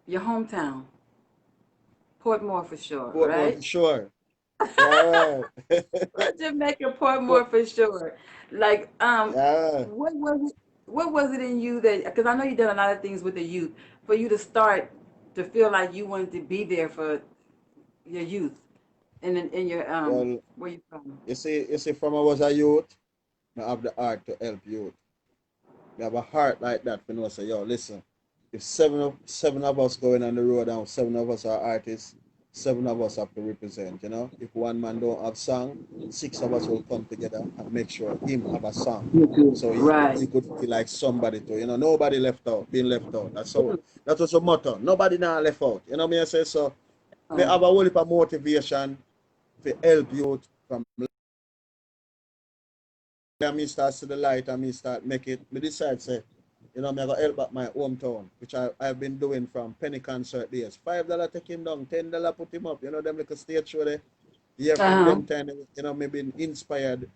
your hometown, Portmore for sure, Portmore for right? sure. Yeah, right. Jamaica, Port, Portmore for sure. Like, yeah. what was it? What was it in you that? Because I know you done a lot of things with the youth. For you to start to feel like you wanted to be there for your youth, in your Well, where you from? you see, from I was a youth, I have the heart to help youth. We have a heart like that. We know say, yo, listen, if seven of us going on the road and seven of us are artists, seven of us have to represent, If one man don't have song, six of us will come together and make sure him have a song. So he Right. could feel like somebody too. Nobody left out, being left out. That was a motto. Nobody now left out. You know me I say so me have a whole heap of motivation to help youth from me start see the light and me start make it. Me decide say, me I go help back my hometown, which I've been doing from penny concert days. $5 take him down, $10 put him up. Them little stage show there. Yeah, from Uh-huh. them time, me been inspired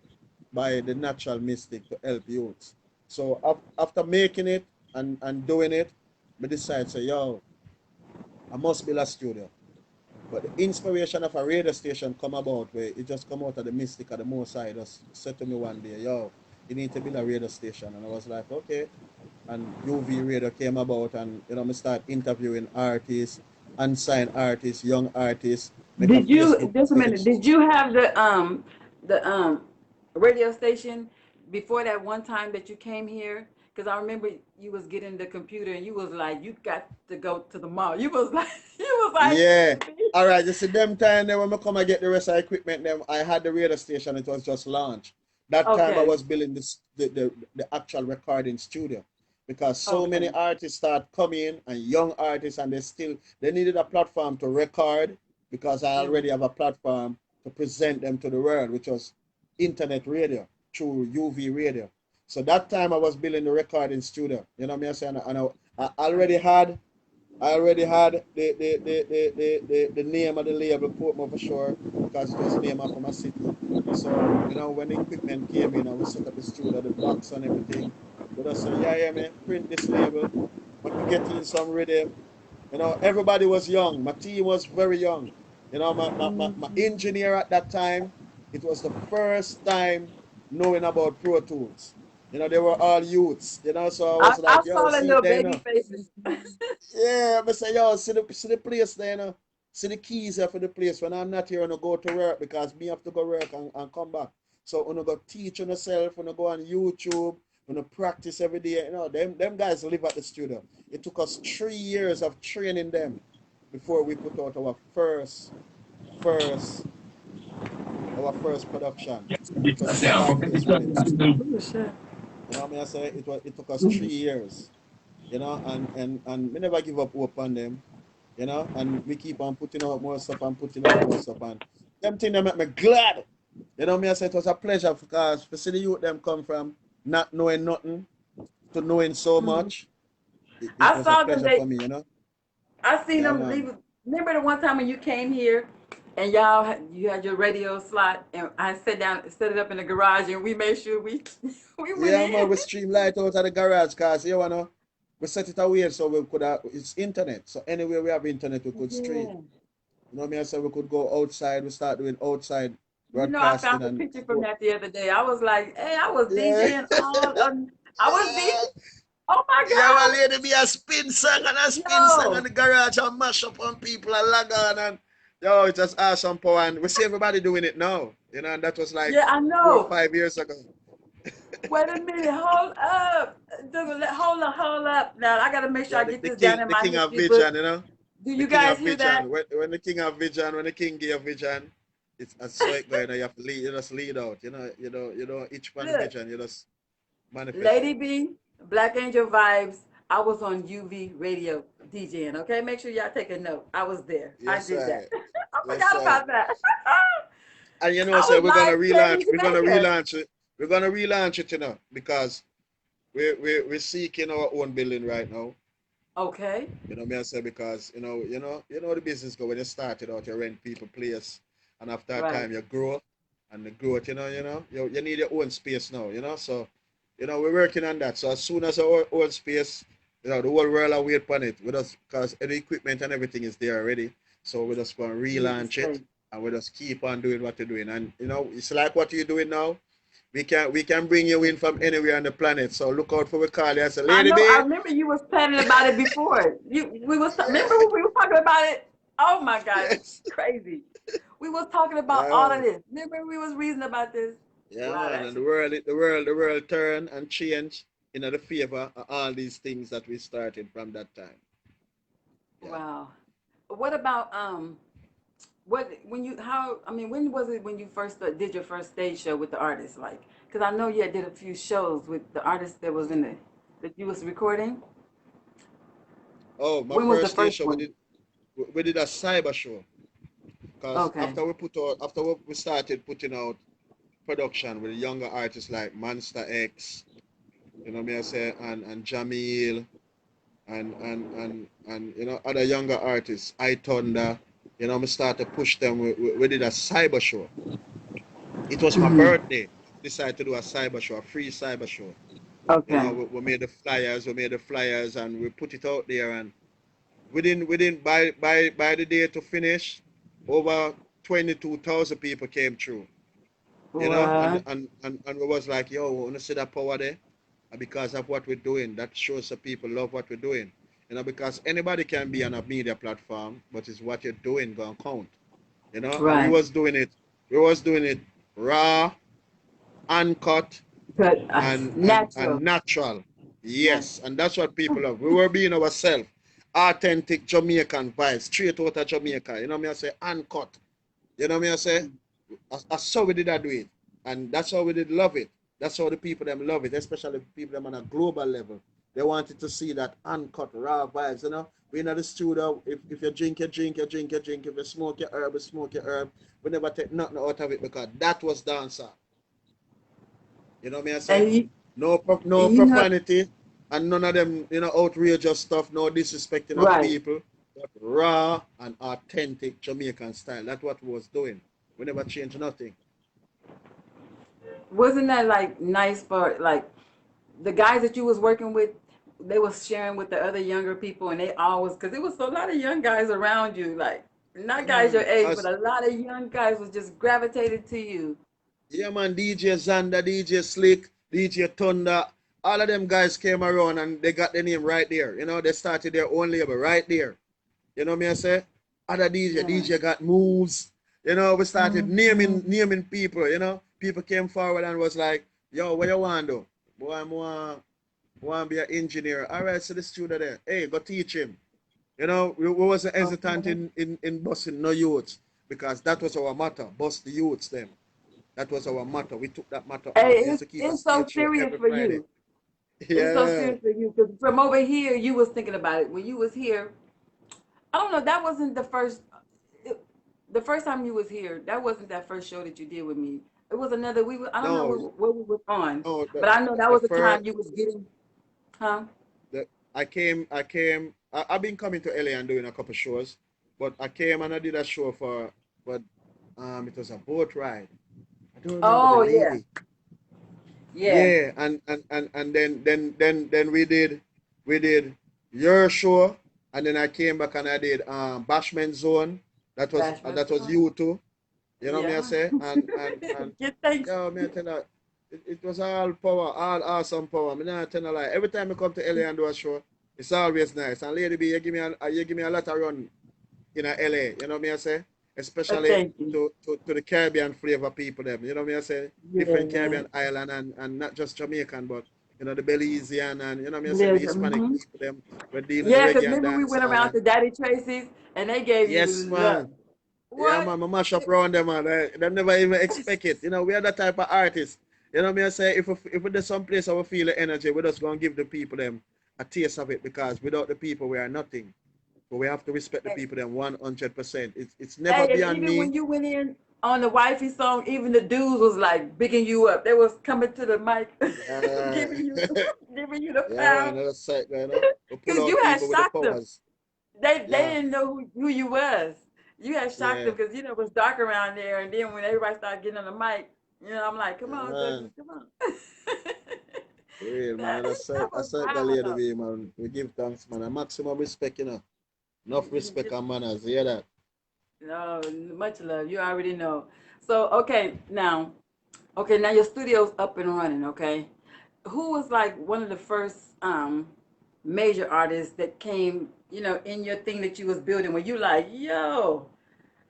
by the natural mystic to help youths. So after making it and doing it, me decide say, yo, I must build a studio. But the inspiration of a radio station come about where it just come out of the mystic of the most side. Just said to me one day, yo, you need to build a radio station. And I was like, okay. And UV radio came about and me start interviewing artists, unsigned artists, young artists, make a Did you Facebook just a minute? page. Did you have the radio station before that one time that you came here? Because I remember you was getting the computer and you was like, you got to go to the mall. You was like, you was like, Yeah. All right, you see them time then when I come and get the rest of the equipment, then I had the radio station, it was just launched. That time I okay, was building the actual recording studio because so many okay, artists start coming and young artists and they needed a platform to record because I mm, already have a platform to present them to the world, which was internet radio through UV radio. So that time I was building the recording studio. You know what I'm saying? And I already had the name of the label Portmore for sure because it was the name of my city. So, when the equipment came in and we set up the studio, the box and everything, we just say, yeah, man, print this label. We could get in some rhythm. Everybody was young. My team was very young. My engineer at that time, it was the first time knowing about Pro Tools. They were all youths, so I was I like, yo, saw the see it little there, baby faces. yeah, I say, yo, see the place there, See the keys here for the place. When I'm not here, I go to work because me have to go work and come back. So when I go teach on yourself, when I go on YouTube, when I practice every day, them guys live at the studio. It took us 3 years of training them before we put out first our first production, which was the Scarface remix. Oh shit. I say it took us 3 years, and we never give up hope on them. you know, and we keep on putting out more stuff and putting out more stuff, and them things that make me glad. You know, me I say it was a pleasure because to see the youth them come from not knowing nothing to knowing so Mhm. much. It I was a saw them. pleasure for me, you know. I seen Yeah, them. man. Remember the one time when you came here, and you had your radio slot, and I sat down, set it up in the garage, and we made sure we we went Yeah, man, in. we stream light out of the garage cause you wanna we set it away so we could have it's internet. So anywhere we have internet we could stream. Yeah. You know what I mean? So we could go outside, we start doing outside You know, I broadcasting found a and picture from that the other day. I was like, hey, I was yeah. DJing all. I was DJ. Oh my Yeah, my God, lady be a spin song and a spin song in yo, the garage and mash up on people and log on and yo, it's just awesome power and we see everybody doing it now. You know, and that was like yeah, I four or know. 5 years ago. Wait a minute, hold up, hold up. Now I got to make sure Yeah, I get this down in the my king of history book. vision, you know. Do The you king guys of hear that? vision. When the king of vision, when the king gave vision, it's a so it going. You have to lead. You just lead out. You know. Each one Look, vision, you just manifest Lady it. B, Black Angel Vibes. I was on UV radio DJing. Okay, make sure y'all take a note. I was there. I Yes, did that. I. I Yes, forgot I. about that. And you know, I so was we're gonna live streaming relaunch. We're gonna Jamaica. relaunch it. We're gonna relaunch it, you know, because we're seeking our own building right now. Okay. You know, me I say because you know the business go when you started out, you rent people place, and after a Right. time you grow, and the growth, you need your own space now, so we're working on that. So as soon as our own space, the whole world are wait on it with us because the equipment and everything is there already. So we're just gonna You need the relaunch it space. and we just keep on doing what you're doing. And it's like what you're doing now. We can bring you in from anywhere on the planet. So look out for we call you as a I lady know. I B. remember you was planning about it before. Remember when we were talking about it? Oh my God, Yes. crazy. We was talking about Yeah, all of man. this. Remember we was reading about this. Yeah, Wow, man. that's And the world turn and change in the favor of all these things that we started from that time. Yeah. wow. What about what when you how I mean when was it when you first did your first stage show with the artist like? Because I know you had did a few shows with the artist that was in the that you was recording. Oh, my When was the first first station one? we did a cyber show because Okay. after we started putting out production with younger artists like Monster X, me I say, and Jamil and other younger artists, I Thunder, me start to push them. We did a cyber show. It was my Hmm. birthday. Decided to do a cyber show, a free cyber show. Okay. We made the flyers, and we put it out there. And within by the day to finish, over 22,000 people came through. What? And we was like, yo, we want to see that power there, and because of what we're doing, that shows that people love what we're doing. Because anybody can be on a media platform, but it's what you're doing gonna count. And Right. we was doing it raw, uncut, But and natural. natural. Natural. Yes, and that's what people love. We were being ourselves, authentic Jamaican vibes, straight out of Jamaica. I say uncut. I say that's how we did that do it, and that's how we did love it. That's how the people them love it, especially people them on a global level. They wanted to see that uncut raw vibes. We in the studio. If you drink, you drink, you drink, you drink. If you smoke your herb, you smoke your herb. We never take nothing out of it because that was dancer. I say? And No you know, profanity and none of them, outrageous stuff, no disrespecting of right. people, but raw and authentic Jamaican style. That's what we was doing. We never changed nothing. Wasn't that like nice for like the guys that you was working with? They was sharing with the other younger people, and they always because it was a lot of young guys around you, like not guys your Mm, age, but as a lot of young guys was just gravitated to you. Yeah, man, DJ Xander, DJ Slick, DJ Thunder, all of them guys came around and they got the name right there. They started their own label right there. Me I say? Other Yeah. DJ got moves. We started Hmm. naming people. People came forward and was like, yo, what you want to do? Boy, I want to be an engineer. All right, so the student there. Hey, go teach him. We wasn't hesitant Okay. in busting no youths because that was our motto, bust the youths them. That was our motto. We took that motto on. Hey, We used to keep a it's so stage show serious every for Friday. you. It's so Yeah. serious for you because from over here, you was thinking about it when you was here. I don't know. That wasn't the first. The first time you was here, that wasn't that first show that you did with me. It was another. I don't know No, where we were on, no, but I know that the was the first time you was getting, huh? the I've been coming to LA and doing a couple shows, but I came and I did a show but it was a boat ride. I don't remember the Oh yeah, lady. yeah. Yeah, and then we did your show, and then I came back and I did Bashment Zone. Bashment That was Zone. you too. You know me I Yeah. say? And Get thanks. yo, me I tell you, it was all power, all awesome power. Me not tell you lie. Every time I come to LA and do a show, it's always nice. And Lady B, you give me a lot of run in a LA, you know me I say? Especially Thank you. to the Caribbean flavor people them. You know me I say? Different Yeah. Caribbean island and not just Jamaican, but the Belizean and you know me I say the Yes. Hispanic people them were dealing Yeah, because reggae and remember we dance went all around and to Daddy Tracy's and they gave you yes love. man. Yeah, What? man, I mash up around them, man. They never even expect it. We are that type of artist. You know me, I say, if we do some place where we feel the energy, we're just going to give the people them a taste of it because without the people, we are nothing. But we have to respect the people them 100%. It's never Hey, and beyond even me. when you went in on the wifey song, even the dudes was like bigging you up. They was coming to the mic, Yeah, giving you, giving you the yeah, man, pound, that's sight, man. We pull because you out had people with the shocked them. powers. They Yeah, didn't know who you was. You had shocked yeah, them because it was dark around there. And then when everybody started getting on the mic, I'm like, come yeah, on, Douglas, man. come on. Real, that man. that That's was sight, the wild lady though. way, man. We give thanks, man. A maximum respect, Enough respect and manners. You hear that? No, much love. You already know. So okay, now your studio's up and running. Okay, who was like one of the first major artists that came, in your thing that you was building? Where you like, yo,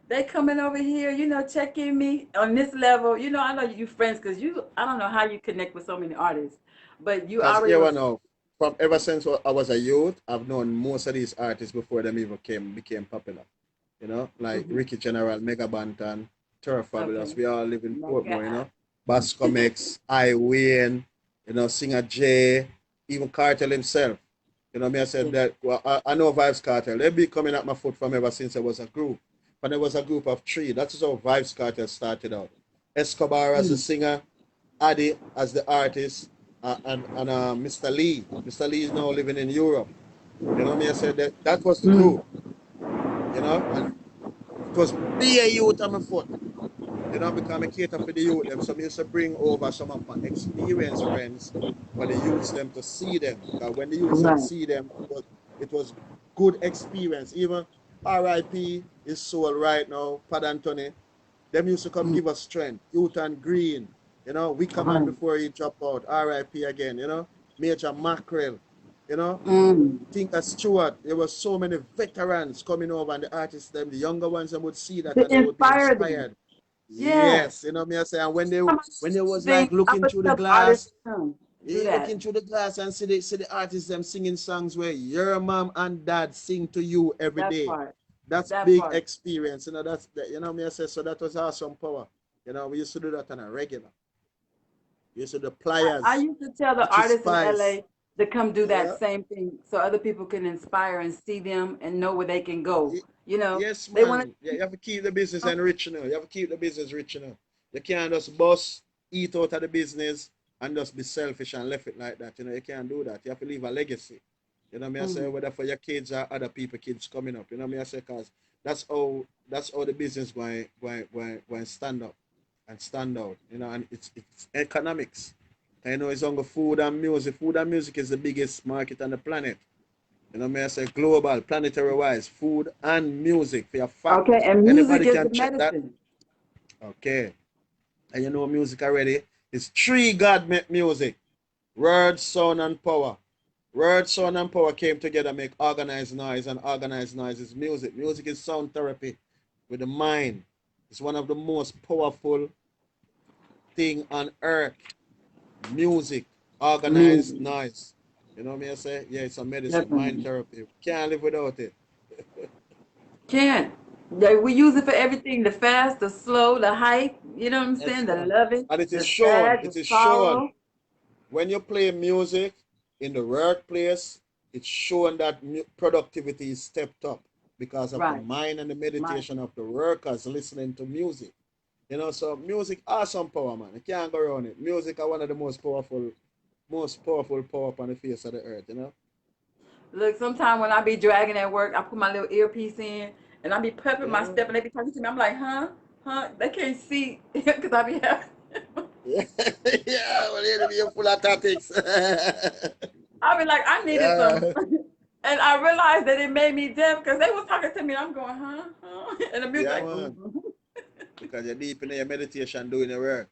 they coming over here, checking me on this level. I know you friends because I don't know how you connect with so many artists, but you Because already you was. know, from ever since I was a youth, I've known most of these artists before them even became popular. Like Mhm. Ricky General, Mega Bantan, Turf Okay. Fabulous. We all live in My Portmore, God. Bascom X, I Wayne, Singer J, even Cartel himself. Me, I said that, well, I know Vibes Cartel. They've been coming at my foot from ever since I was a group. But there was a group of three. That is how Vibes Cartel started out. Escobar as the Mm, singer, Adi as the artist, and Mr. Lee. Mr. Lee is now living in Europe. I said that was the mm, group, and it was be a youth on my foot, because I cater for the youth them. So I used to bring over some of my experienced friends for the youths them to see them. Because when the youths them right. see them, it was good experience. Even RIP is sold right now, Pad Anthony. Them used to come Mm, give us strength. Youth and Green, Wickerman right. before he dropped out, RIP again, Major Mackerel, you know. Mm. Tinker Stewart, there were so many veterans coming over, and the artists, them, the younger ones, them would see that To and they would be inspire them. inspired. Yes. Yes, me I say, and when they Somebody when they was sing. like I looking would through the tell the artists glass, to come do you that. looking through the glass and see the artists them singing songs where your mom and dad sing to you every That day. part. That's That big part. experience, that's that, me I say, so that was awesome power. We used to do that on a regular. We used to do I pliers, used to tell the which is artists in spice. LA to come do that Yeah. same thing so other people can inspire and see them and know where they can go. Y- Yes, They want man. Yeah, you have to keep the business to. enrich. You have to keep the business rich. You can't just bust, eat out of the business, and just be selfish and left it like that. You can't do that. You have to leave a legacy. Me I say, Mm, whether for your kids or other people, kids coming up. Me I say, cause that's how the business going stand up and stand out. And it's economics. It's on the food and music. Food and music is the biggest market on the planet. Me I say global, planetary wise, food and music for your fact. okay, and music Anybody is the can check that. medicine. Okay. And music already. It's three God make music. Word, sound, and power. Word, sound, and power came together, make organized noise, and organized noise is music. Music is sound therapy with the mind. It's one of the most powerful thing on earth. Music, organized Music, noise. Me I say? Yeah, it's a medicine, mind definitely. therapy. Can't live without it. Can't. We use it for everything, the fast, the slow, the hype, you know what I'm saying? Yes, The man. loving, And it is the shown. sad, the It is shown. sorrow. When you play music in the workplace, it's shown that productivity is stepped up. because of the Right. mind and the My meditation of the workers listening to music. You know, so music has some power, man. You can't go around it. Music are one of the most powerful power upon the face of the earth, you know? look, sometimes when I be dragging at work, I put my little earpiece in and I be prepping Yeah, my step man. and they be talking to me. I'm like, huh? They can't see because I be having. Yeah, yeah, well, you're full of tactics. I be like, I needed some. Yeah, And I realized that it made me deaf because they was talking to me. I'm going, huh? And the music yeah, like, boom, man. boom. Because you're deep in your meditation doing your work.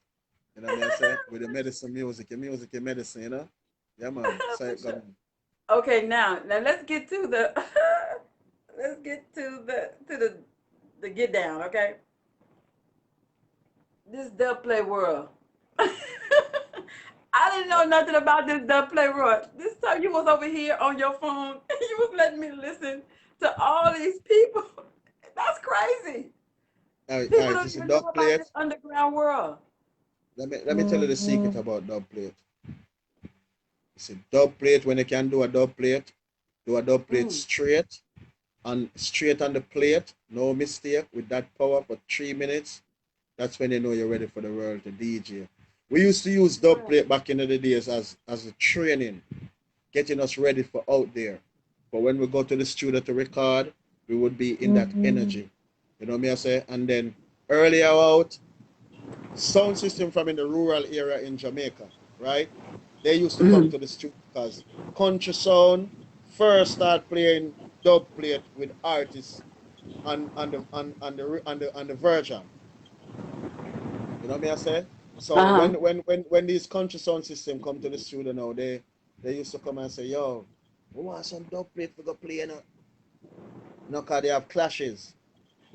You know what I say? With the medicine music, your medicine, you know? Yeah, man. So For it sure. going. Okay, now let's get to the let's get to the get down. Okay, this dub play world. I didn't know nothing about this dub play world. This time you was over here on your phone. You was letting me listen to all these people. That's crazy. All People right, don't it's a even know dub about plate. this underground world. Let me tell you the secret about dub plate. It's a dub plate when you can do a dub plate Mm. straight and straight on the plate, no mistake, with that power for 3 minutes. That's when you know you're ready for the world to DJ. We used to use dub Right. plate back in the days as a training, getting us ready for out there. But when we go to the studio to record, we would be in that energy. You know me I say? And then earlier out, sound system from in the rural area in Jamaica, right? They used to come Mm. to the studio because country sound first start playing dub plate with artists on the version. You know me I say? So Uh-huh. when these country sound system come to the studio now, they used to come and say, yo, we want some dub plate we go play, cause they have clashes.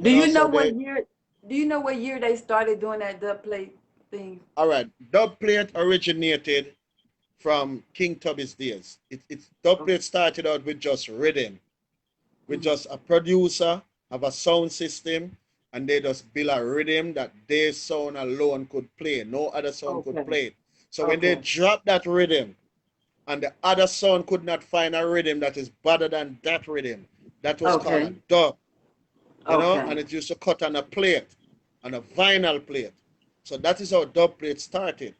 Do You know, you so know what they year? Do you know what year they started doing that dub plate thing? all right, dub plate originated from King Tubby's days. It's dub Okay. plate started out with just rhythm, with Mm. just a producer, have a sound system, and they just build a rhythm that their sound alone could play. No other sound could Okay. play it. So when they Okay. drop that rhythm and the other sound could not find a rhythm that is better than that rhythm, that was called a Okay. dub, Okay. and it used to cut on a plate, on a vinyl plate. So that is how dub plate started.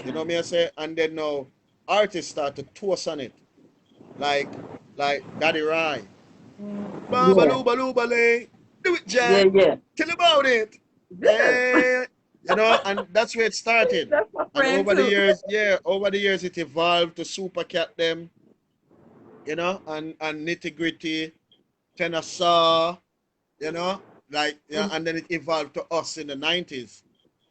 You Okay. know me I say? And then now artists start to toast on it. Like Daddy Rye. Yeah. Babaloo baloo balay. Do it, Yeah. Jan. Yeah. Tell about it. Good. And that's where it started. That's my And friend over the too. years, yeah, over the years it evolved to Super Cat them, and Nitty Gritty, Tenor Saw, Mm. and then it evolved to us in the 90s.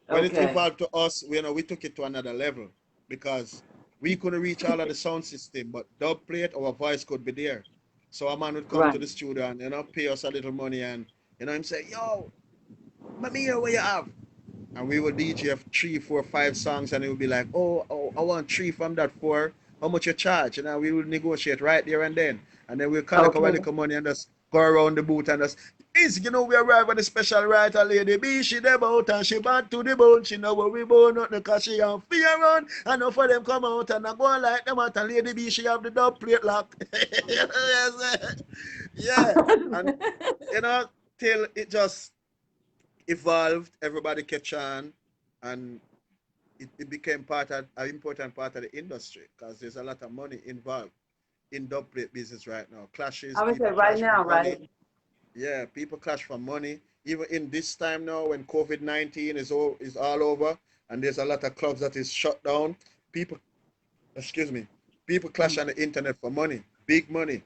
When it Okay. evolved to us, we took it to another level because we couldn't reach all of the sound system, but dub plate, our voice could be there. So a man would come to Right. the studio and pay us a little money and him say, yo, let me hear what you have. And we would DJ 3, 4, 5 songs and it would be like, oh, I want three from that four. How much you charge? And then we would negotiate right there and then. And then we'll collect our Okay. little money and just go around the booth and just easy, we arrive at the special writer lady B. She the boat and she bad to the bone. She know what we born nothing cause she have fear run. And enough for them come out and I go on like them out and lady B she have the dub plate lock. Yes, yeah. And you know, till it just evolved, everybody catch on, and it became an important part of the industry because there's a lot of money involved in dub plate business right now. Clashes, I would say people right clash for now, money. right? Yeah, people clash for money. Even in this time now, when COVID-19 is all over, and there's a lot of clubs that is shut down, people, excuse me, people clash Mm. on the internet for money, big money.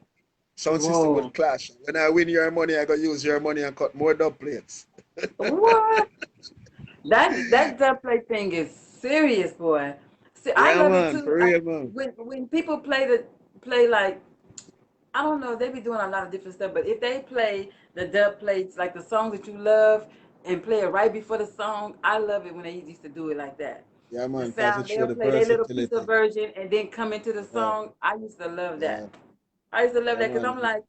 Sound system Whoa. would clash. When I win your money, I go use your money and cut more dub plates. What? That dub plate thing is serious, boy. See, I Yeah, love it man, too. for real, man. When people play like I don't know, they be doing a lot of different stuff, but if they play the dub plates like the songs that you love and play it right before the song, I love it when they used to do it like that. Yeah, The man, because it sound show they'll the play their little piece of versatility. version and then come into the Yeah, song. I used to love yeah, that. I used to love yeah, that because man. I'm like,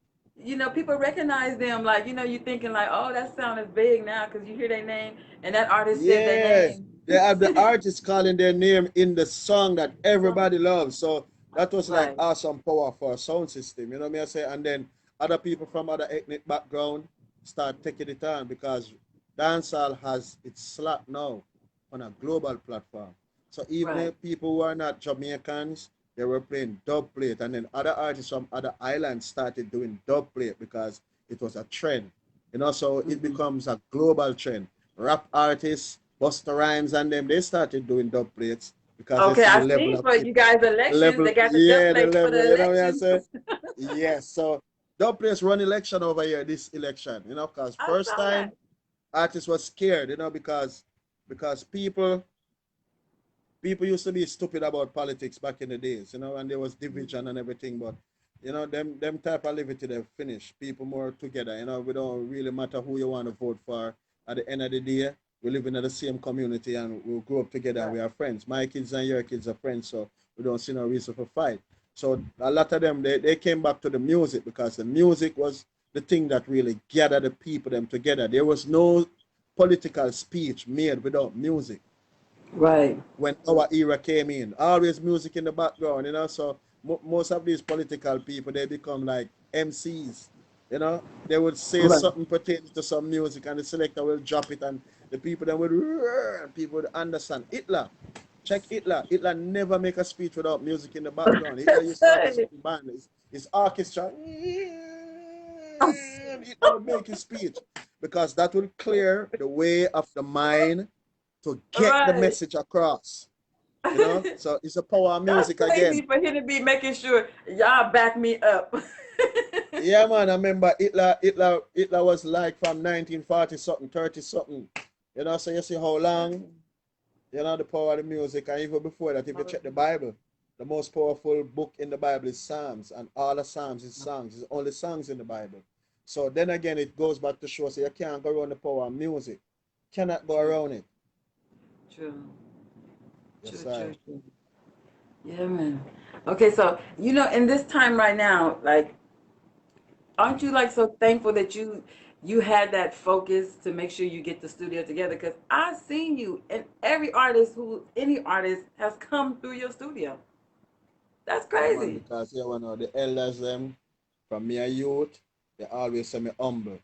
people recognize them. Like, you thinking like, oh, that sound is big now because you hear their name and that artist said their Yeah, name. they have the artist calling their name in the song that So, everybody loves. So that was like right. awesome power for a sound system. You know what I say? And then other people from other ethnic background start taking it on because dancehall has its slot now on a global platform. So even Right. if people who are not Jamaicans, they were playing dub plate, and then other artists from other islands started doing dub plate because it was a trend. So it Mm-hmm. becomes a global trend. Rap artists, Busta Rhymes, and them they started doing dub plates because they Okay, see the I level see of for you guys the elections. level, They got the dub yeah, the plates for level. the You know what I elections. say? Yes. So dub plates run election over here this election. Because I first saw that. time artists were scared. Because people used to be stupid about politics back in the days, and there was division and everything, but them type of liberty they've finished. People more together, we don't really matter who you want to vote for. At the end of the day, we live in the same community and we'll grow up together and Right. we are friends. My kids and your kids are friends, so we don't see no reason for fight. So a lot of them they came back to the music because the music was the thing that really gathered the people them together. There was no political speech made without music Right. when our era came in. Always music in the background, So most of these political people they become like MCs. They would say Right. something pertaining to some music, and the selector will drop it, and the people then would roar, and people would understand. Hitler, check Hitler. Hitler never make a speech without music in the background. Hitler used to have a certain band, his orchestra. Hitler would make his speech because that will clear the way of the mind to get the Right. message across. So it's a power of That's music crazy again. for him to be making sure y'all back me up. Yeah, man. I remember Hitler was like from 1940 something, 30 something. So you see how long, the power of the music. And even before that, if you check the Bible, the most powerful book in the Bible is Psalms, and all the Psalms is songs. It's only songs in the Bible. So then again, it goes back to show, so you can't go around the power of music. Cannot go True, around it. true, Yes, true, I. true, true. Yeah, man. Okay, so in this time right now, like, aren't you like so thankful that you had that focus to make sure you get the studio together? Because I've seen you, and any artist has come through your studio. That's Yeah, man, crazy. because the elders them from me a youth, they always say me humble.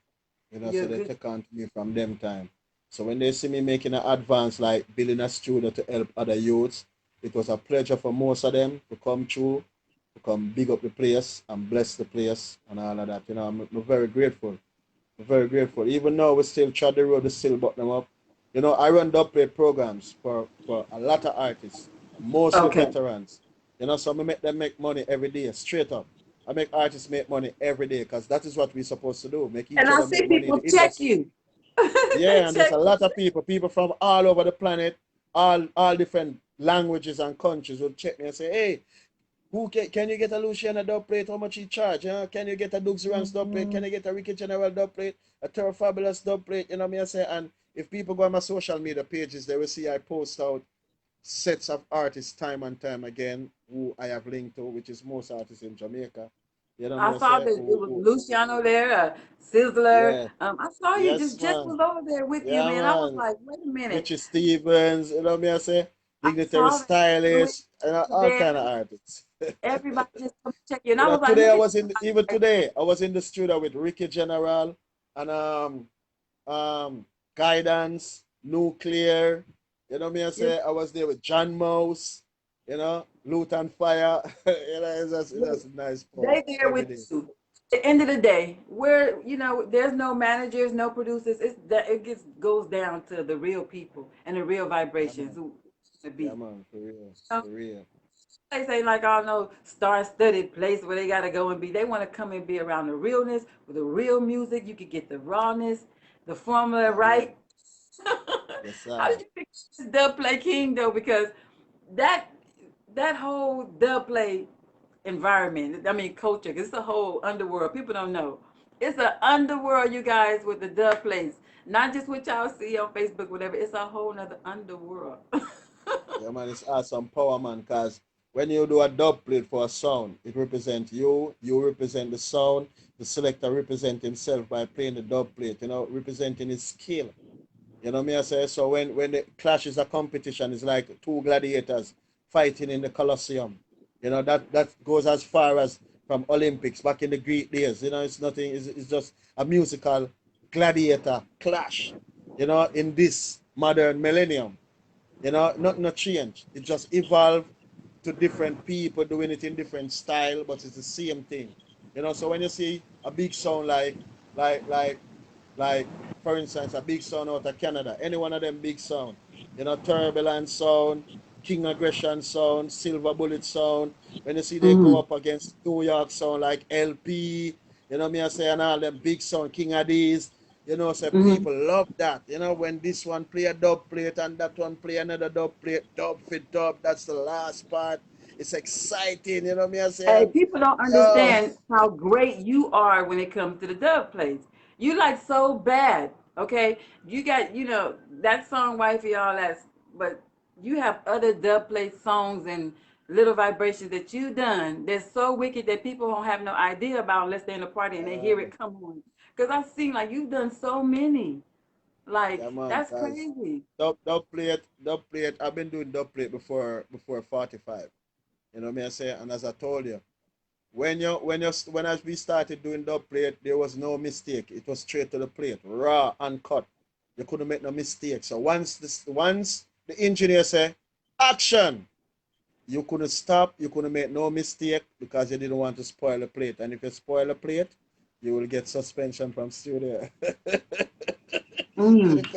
So You're they good. take on to me from them time. So when they see me making an advance like building a studio to help other youths, it was a pleasure for most of them to come through, to come big up the place and bless the place and all of that. I'm very grateful. I'm very grateful. Even now we still try the road to still button them up. I run dubplate programs for a lot of artists, mostly Okay. veterans. So I make them make money every day, straight up. I make artists make money every day because that is what we're supposed to do, make And each I other make see money in people the check industry. you. They Yeah, and there's check a you. lot of people from all over the planet, all different languages and countries will check me and say, hey, who can you get a Luciana dub plate? How much he charge? Can you get a Dugsy dub plate? Can Mhm. you get a Ricky General dub plate? A Terror Fabulous dub plate? You know what I say? And if people go on my social media pages, they will see I post out sets of artists time and time again who I have linked to, which is most artists in Jamaica. You know what I I saw say? that it was Luciano there, Sizzler. Yeah. I saw you Yes, just man. was over there with you, Yeah, man. I was man. like, wait a minute. Richie Stevens, you know what I say? I Dignitary saw that Louis Stylist, and was all there. kind of artists. Everybody just come check you, and I was like, Today look I at was in even like, today I was in the studio with Ricky General and Guidance, Nuclear. You know me I you say I was there with John Mouse, Loot and Fire. It's just a nice pause they there every with day. you. At the end of the day, where there's no managers, no producers. It's that it gets goes down to the real people and the real Yeah vibrations man. who to Yeah be. man, for real. You know, For real. they say like I don't know star-studded place where they gotta go and be. They want to come and be around the realness with the real music. You could get the rawness, the formula Yeah man. right. Yes How sir. did you pick this dub play king though? Because that that whole dub play environment, I mean culture, 'cause it's a whole underworld. People don't know. It's an underworld, you guys, with the dub plays. Not just what y'all see on Facebook, whatever. It's a whole nother underworld. Yeah, man, it's awesome power, man, because when you do a dub plate for a sound, it represents you represent the sound, the selector represent himself by playing the dub plate, representing his skill. You know me I say? So when the clash is a competition, it's like two gladiators fighting in the Colosseum. That goes as far as from Olympics back in the Greek days. You know, it's nothing. It's just a musical gladiator clash. You know, in this modern millennium. You know, nothing not change. It just evolved to different people doing it in different style, but it's the same thing. You know, so when you see a big sound like like like for instance a big sound out of Canada, any one of them big sound, you know, Turbulent sound, King Aggression sound, Silver Bullet sound. When you see they go Mm-hmm. up against New York sound like LP, you know me I say, and all them big sound, King of these, you know, so Mm-hmm. people love that. You know, when this one play a dub plate and that one play another dub plate, dub for dub, that's the last part. It's exciting, you know me I Hey, say. people don't Yo, understand how great you are when it comes to the dub plates. You like so bad, okay? You got, that song Wifey, all that, but you have other dub plate songs and little vibrations that you done that's so wicked that people don't have no idea about unless they're in a party and they hear uh, it come on. Because I've seen like you've done so many. yeah, Like, man, that's cause crazy. dub plate. I've been doing dub plate before 45. You know me I say, and as I told you, when as we started doing dub plate, there was no mistake. It was straight to the plate, raw and cut. You couldn't make no mistake. So once the engineer say action, you couldn't stop. You couldn't make no mistake because you didn't want to spoil the plate. And if you spoil the plate, you will get suspension from studio. Mm.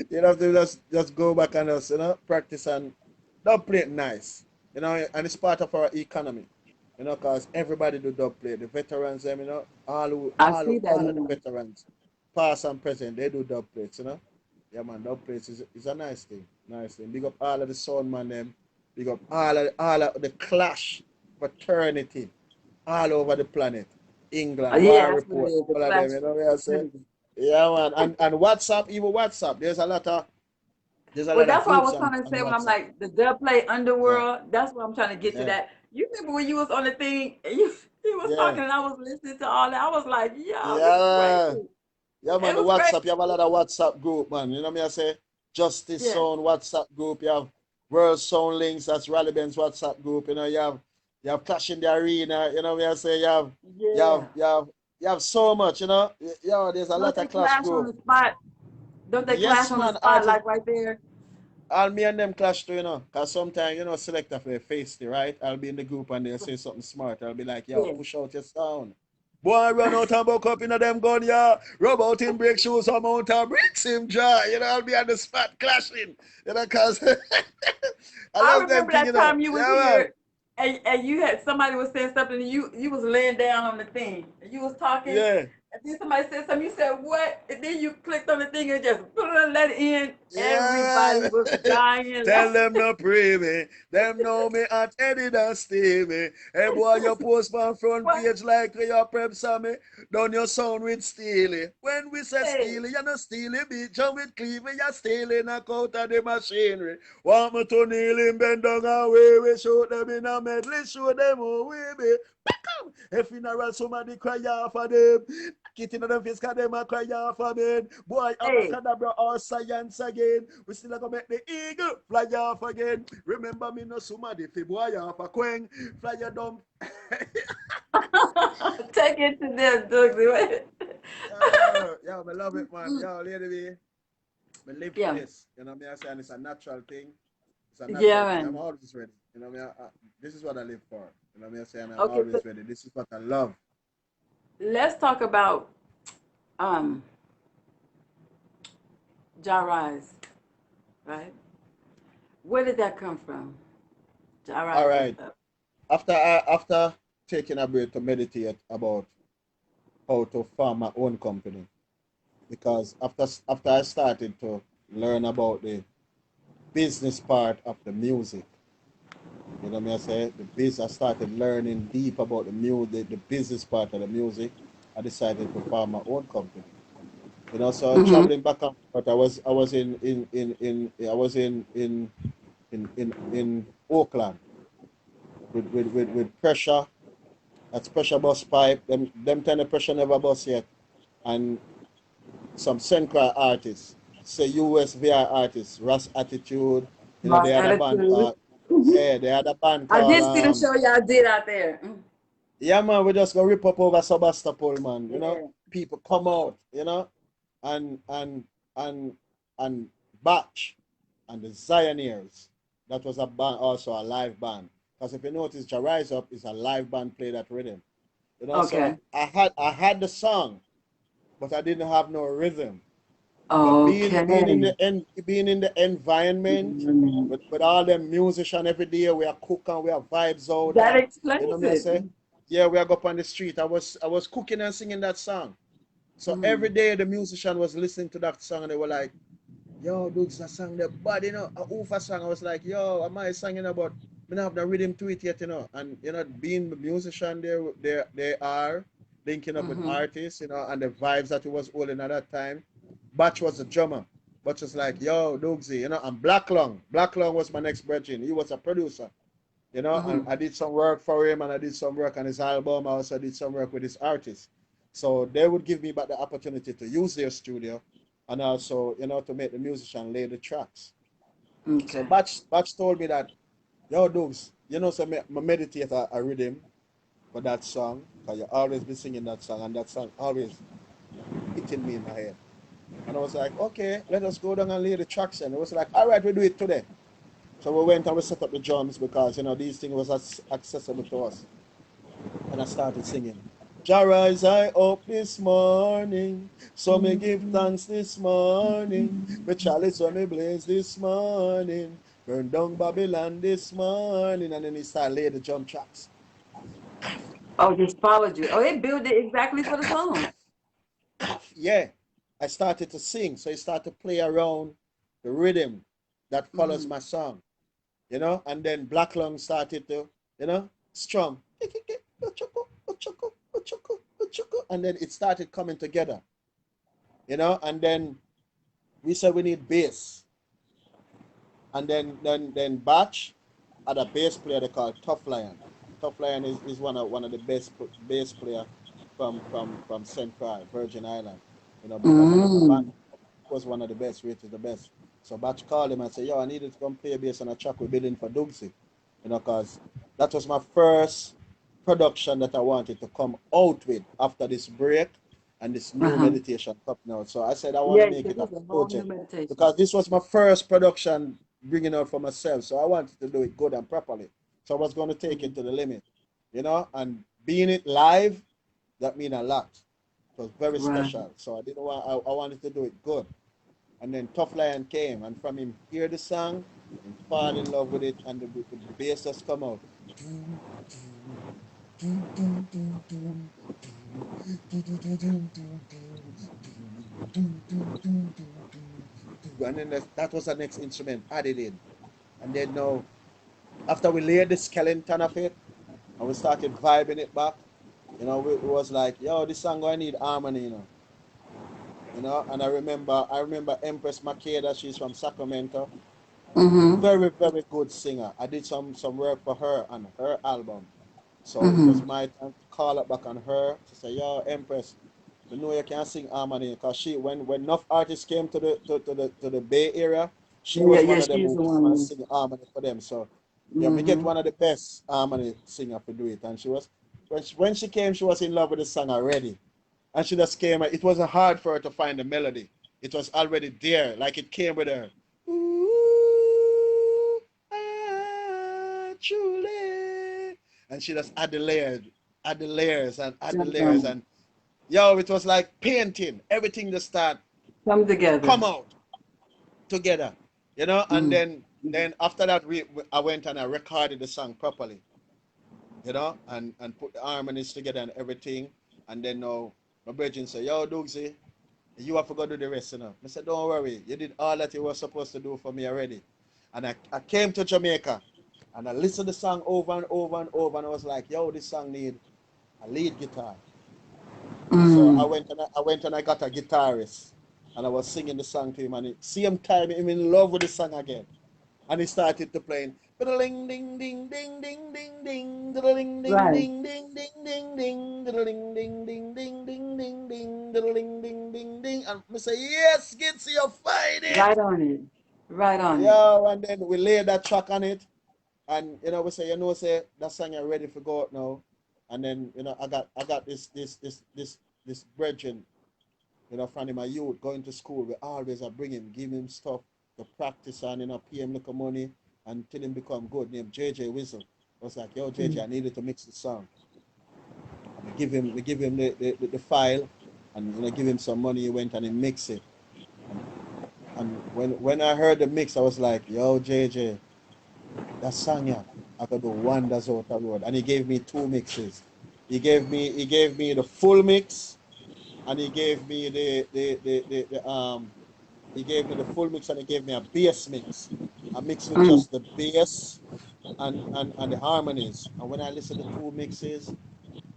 You have to just go back and just, practice and dub plate nice. You know, and it's part of our economy. You know, because everybody do dub plate. The veterans, them, I see that all of the now. veterans, past and present, they do dub plates, you know. Yeah, man, dub plates is a nice thing. Nice thing. Big up all of the sound man them. Big up all of the clash fraternity all over the planet. England, Yeah, War that's what it Report, is. The all of clash them, you know what I say? fraternity. Yeah, man. And WhatsApp, even WhatsApp. There's a Well, lot of that's what I groups was on, trying to on say when I'm WhatsApp. like the dub play Yeah, underworld. That's what I'm trying to get to yeah, that. You remember when you was on the thing and you was yeah. talking and I was listening to all that. I was like, yo, this is Yeah. crazy. Yeah, man, It the was crazy. WhatsApp, you have a lot of WhatsApp group, man. You know me, I say Justice Yeah. Sound WhatsApp group, you have World Sound Links, that's Rally Ben's WhatsApp group, you have Clash in the Arena, you know me, I say you have Yeah. you have you have so much, you know. Yeah, there's a Don't lot they of clash clash on group. the spot? Don't they clash Yes, on the man, spot artists like right there? all me and them clash too, you know. Cause sometimes, selector for face it, right? I'll be in the group and they'll say something smart. I'll be like, yo, Yeah. push out your sound. Boy, run out and buck up in them gun, yeah. Rub out him break shoes, amount of bricks him dry. You know, I'll be on the spot clashing. You know, cause I I love them remember thing, that you know. time you was Yeah, man. here and you had somebody was saying something and you was laying down on the thing and you was talking Yeah. and then somebody said something, you said what? And then you clicked on the thing and just let it in. Everybody Yeah, was man. dying Tell laughing. them not pray me. Them know me at Eddie and stay me. Hey boy, you post on front What? page like your prep me. Done your sound with Steely. When we say Hey, Steely, you know Steely beat you with Cleveland, you Steely knock out of the machinery. Want me to kneel him, bend down away, we show them in a medley, show them how we be. A funeral, somebody cry out for them. Kit in them face, cause them a cry out for me. Boy, hey. abracadabra or science again. We still gonna make the eagle fly off again. Remember me no somebody fi boy off a quang. Fly your dumb. Take it to them, Dugsy. Yeah, I love it, man. Yo, lady, we live for Yeah. this. You know me, I say, and it's a natural thing. It's a Yeah, natural thing. I'm man. always ready. You know me, this is what I live for. You know me, I say, and I'm Okay, so always ready. This is what I love. let's talk about um Ja Rise, right? Where did that come from? Ja All Rise and right. stuff. After taking a break to meditate about how to farm my own company, because after I started to learn about the business part of the music, you know me I say I started learning deep about the business part of the music. I decided to farm my own company. You know, so Mm-hmm. traveling back and forth, I was in I was in Oakland with pressure. That's pressure bus pipe. Them kind of pressure never bust yet. And some Sencry artists, say USVI artists, Russ Attitude, they Lost had a band attitude. called, yeah, they had a band I called did see the show y'all did out there. Mm. Yeah, man, we just go rip up over Sebastopol, man. You know, Yeah. people come out, you know, and and and and Batch and the Zioneers. That was a band, also a live band. Because if you notice, Rise Up is a live band played at rhythm. You know, so Okay. I had the song, but I didn't have no rhythm. But Okay. being in the environment with all them musician every day, we are cooking, we are vibes out, That and you know explains me I it. say, yeah, we are go up on the street. I was cooking and singing that song. So every Mm-hmm. day the musician was listening to that song and they were like, yo, Dudes, that song the bad, you know, a Ufa song. I was like, yo, am I singing about me not have the rhythm to it yet, you know. And you know, being the musician they are linking up with Mm-hmm. artists, you know, and the vibes that he was holding at that time. Batch was the drummer. Batch was like, yo, Dugsy, you know, and Black Lung. Black Lung was my next brethren. He was a producer, you know, and Mm-hmm. I did some work for him and I did some work on his album. I also did some work with his artists. So they would give me back the opportunity to use their studio and also, you know, to make the musician lay the tracks. So Okay. Batch told me that, yo, Dugs, you know, so I meditate a rhythm for that song, because you always be singing that song, and that song always hitting me in my head. And I was like, okay, let us go down and lay the tracks. And it was like, all right, we do it today. So we went and we set up the drums because, you know, these things was accessible to us. And I started singing. Jah rise I up this morning, so me give thanks this morning. Me chalice when me blaze this morning, burn down Babylon this morning, and then he started laying the drum tracks. Oh, just followed you. Oh, they built it exactly for the song. Yeah, I started to sing, so I started to play around the rhythm that follows Mm-hmm. my song, you know, and then Black Lung started to, you know, strum, and then it started coming together, you know, and then we said we need bass, and then Batch had a bass player they call Tough Lion. Tough Lion is one of the best bass player from St. Croix, Virgin Island. You know, big up and Van Mm. was one of the best, rated the best. So Batch called him and said, yo, I needed to come play bass on a track we're building for Dugsy. You know, because that was my first production that I wanted to come out with after this break and this new Uh-huh. meditation coming out. So I said I want Yeah, to make this it a is a whole new project meditation. because this was my first production bringing out for myself. So I wanted to do it good and properly. So I was going to take it Mm-hmm. to the limit, you know, and being it live, that mean a lot. It was very Right. special. So I didn't want I wanted to do it good. And then Tough Lion came and from him hear the song and fall in love with it and the bass just come out. And then that was the next instrument added in. And then now after we laid the skeleton of it and we started vibing it back, you know, it was like, yo, this song gonna need harmony, you know. You know, and I remember Empress Makeda, she's from Sacramento. Mm-hmm. Very, very good singer. I did some work for her on her album. So it was Mm-hmm. my time to call up back on her to say, yo, Empress, you know you can sing harmony. Because she when enough artists came to the Bay Area, she Yeah, yeah, was yeah. one of them She's who the come and one. sing harmony for them. So yeah, me get Mm-hmm. one of the best harmony singer to do it. And she was when she came, she was in love with the song already. And she just came. It wasn't hard for her to find the melody. It was already there, like it came with her. Ooh, truly. And she just add the layers, and add the layers, and yo, it was like painting. Everything just start Come together. come out together, you know. And Mm. then after that, I went and I recorded the song properly, you know, and put the harmonies together and everything. And then now my brethren say, yo, Dugsy, you have to go do the rest, you know. I said, don't worry, you did all that you were supposed to do for me already. And I came to Jamaica and I listened to the song over and over and over, and I was like, yo, this song need a lead guitar. So I Mm. went and I got a guitarist and I was singing the song to him, and at the same time I'm in love with the song again. And he started to playing ding ding ding ding ding ding ding ding ding Right. ding ding ding ding ding ding ding ding ding ding ding ding ding ding ding ding, and I say, yes, kids, you find it. Right on it. Right on it. Yeah, and then we lay that track on it, and you know we say, say that song you're ready for go out now. And then, I got this brethren, from my youth going to school. We always are bring him, give him stuff to practice and, pay him little money until him become good. Named JJ Whistle. I was like, yo, JJ, I needed to mix the song. We give him the file, and give him some money. He went and he mixed it. And when I heard the mix, I was like, yo, JJ, that song, yeah, I could do wonders out the road. And he gave me 2 mixes. He gave me the full mix, and he gave me he gave me the full mix, and he gave me a bass mix. A mix with just the bass and the harmonies. And when I listened to 2 mixes,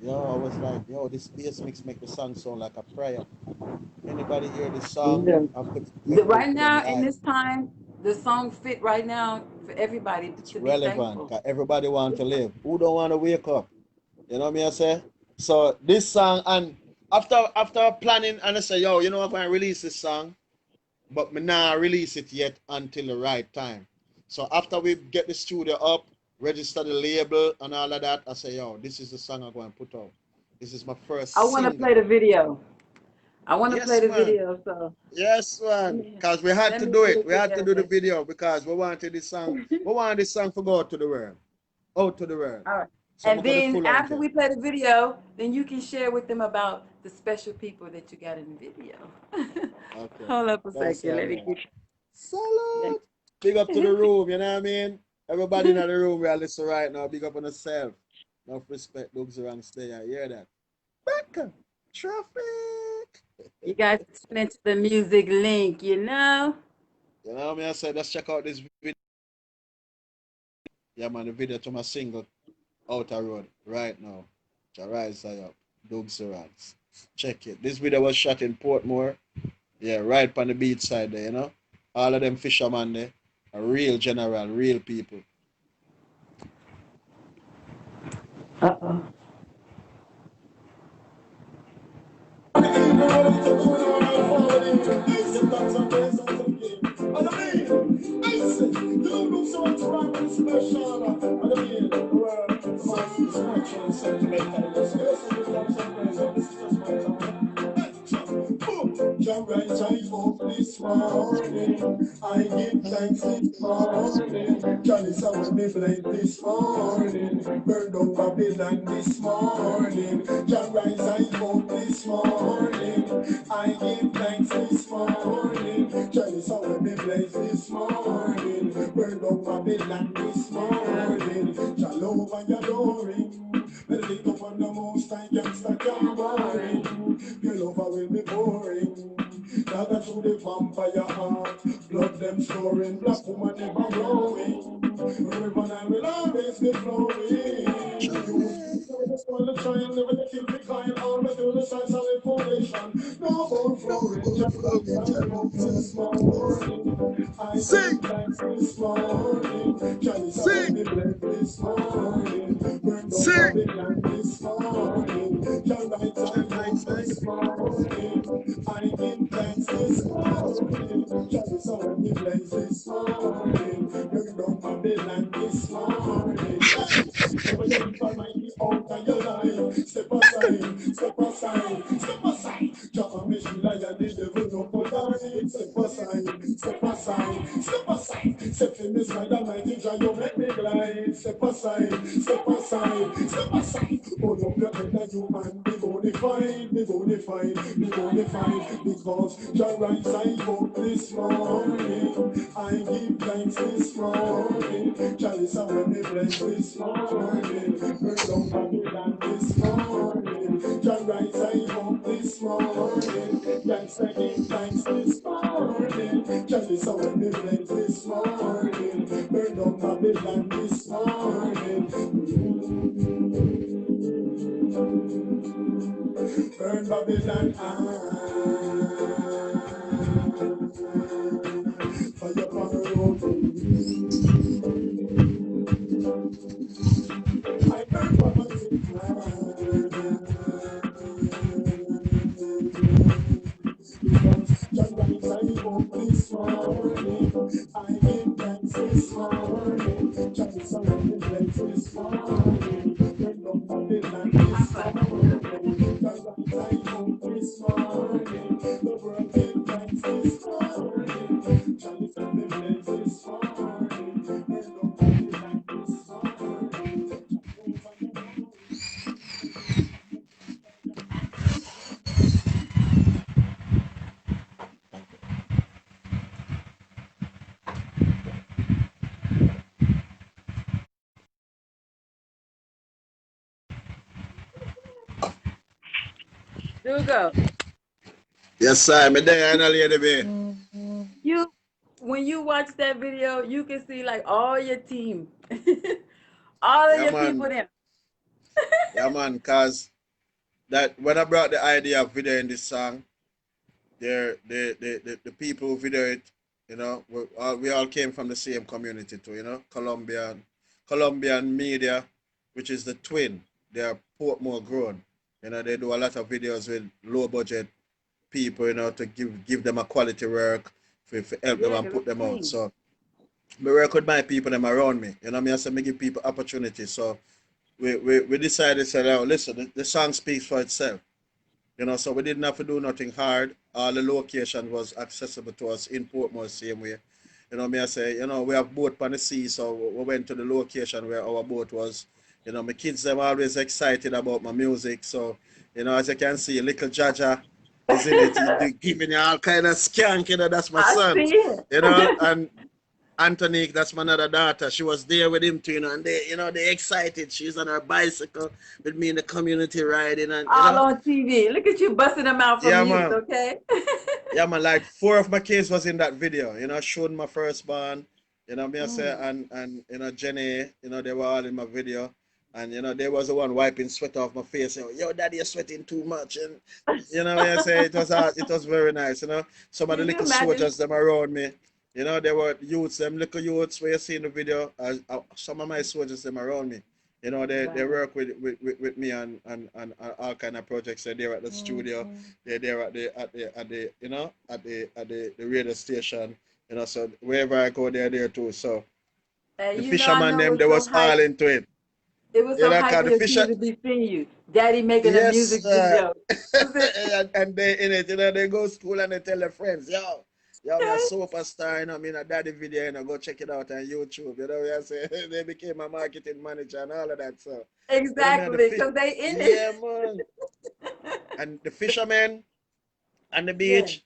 I was like, yo, this bass mix make the song sound like a prayer. Anybody hear this song? Yeah. I put it out Right to them now, in live. this time, the song fit right now for everybody It's to be relevant, thankful. because everybody want to live. Who don't want to wake up? You know what I say? So this song, and after planning, and I say, yo, I'm going to release this song, but me not release it yet until the right time. So after we get the studio up, register the label and all of that, I say, yo, this is the song I'm going to put out. This is my first I want to single. play the video. I want to play Yes, the man. video. So Yes, let man. me Because we had let to me do get it. it We had to do the together. video because we wanted this song. We wanted this song to go out to the world. Out to the world. All right. So I'm And going to then pull out after there. we play the video, then you can share with them about the special people that you got in the video. Okay. Hold up a That's second. all Let me right. get. Salute. Big up to the room, you know what I mean? Everybody in the room we are listening right now. Big up on yourself. Enough respect, Dugsy and stay. I hear that. Back. Traffic. You guys tune into the music link, You know what I mean? I said, let's check out this video. Yeah, man, the video to my single, Outer Road, right now. Rise up. Dugsy Rants. Check it. This video was shot in Portmore. Yeah, right on the beach side there, All of them fishermen there. A real general, real people. Uh-oh. Jah rise I hope this morning. I give thanks this morning. Chalice when me blame this morning. Burn down Babylon this morning. Jah rise I hope this morning. I give thanks this morning. Chalice when me blame this morning. Burn down Babylon this morning. Jah love and adoring. Meditate upon the most high gangsta can't boring. Your lover will be boring. Dagger through the vampire heart. Blood them storing. Black woman never growing. River Nile will always be flowing. Spoil the child, never to kill the kind. Always do the signs solid foundation. No bone flooring. Just like I hope this morning. I give thanks this morning. Chalice I will be blessed this morning. Burn down Babylon this morning. Jah rise I hope this morning. I give thanks this morning. Chalice I will be blessed this morning. Burn down Babylon this morning. Never let Almighty out of your life. Step aside, step aside, step aside. Jah me she lie and the devil no put on it. Step aside, step aside, step aside. Step in this side, Almighty Jah you make me glide. Step aside, step aside, step aside. Hold up your head and you man be bonafide, be bonafide, be bonafide. Because Jah rise I hope this morning. I give thanks this morning. Chalice when me bless this morning. Burn down Babylon this morning. Jah rise I hope this morning. Thanks I give thanks this morning. Chalice when me bless this morning. Burn down Babylon this morning. Burn Babylon fire upon the road. I burn Babylon because Jah rise I hope this morning. I give thanks this morning. Chalice when me bless this morning. Burn down Babylon Dugo, Yes, sir. Me there, and a lady be. you when you watch that video, you can see like all your team, all of Yeah, your people man. there. Yeah, man. Cause that when I brought the idea of video in this song, the people who video it, we all came from the same community too, Colombian media, which is the twin. They are Portmore grown. They do a lot of videos with low budget people, to give them a quality work, for help them Yeah, and because put it's them out. clean. So me work with my people them around me. I say me give people opportunity. So we decided to say, oh, listen, the song speaks for itself. So we didn't have to do nothing hard. All the location was accessible to us in Portmore same way. I say, we have boat on the sea, so we went to the location where our boat was. My kids them always excited about my music. So, as you can see, little Jaja is in it. He giving you all kind of skank, that's my I son. see it. And Antonique, that's my other daughter. She was there with him too, and they excited. She's on her bicycle with me in the community riding, and All on TV. Look at you busting them out from yeah, youth, man. okay? Yeah, man, like 4 of my kids was in that video, showing my firstborn, me I say, Mm. and Jenny, they were all in my video. And they was the one wiping sweat off my face, yo, daddy, you're sweating too much. And me I say it was very nice, Some of the Can you little imagine? soldiers them around me, they were youths, them little youths where you see in the video, some of my soldiers them around me. They Right. work with me and all kind of projects. They're there at the studio, they're there at the radio station. So wherever I go, they're there too. So And the I fisherman know them, it they was so was hype. all into it. It was so hype Cause for the your fisher, kids to be seeing you. Daddy making a yes, music video. Was it? and they in it, they go school and they tell their friends, yo, me a Okay. superstar, me in a daddy video, go check it out on YouTube. We I say they became a marketing manager and all of that. So, me and the Exactly. fish, Because they in it. yeah, man. And the fishermen on the Yeah. beach,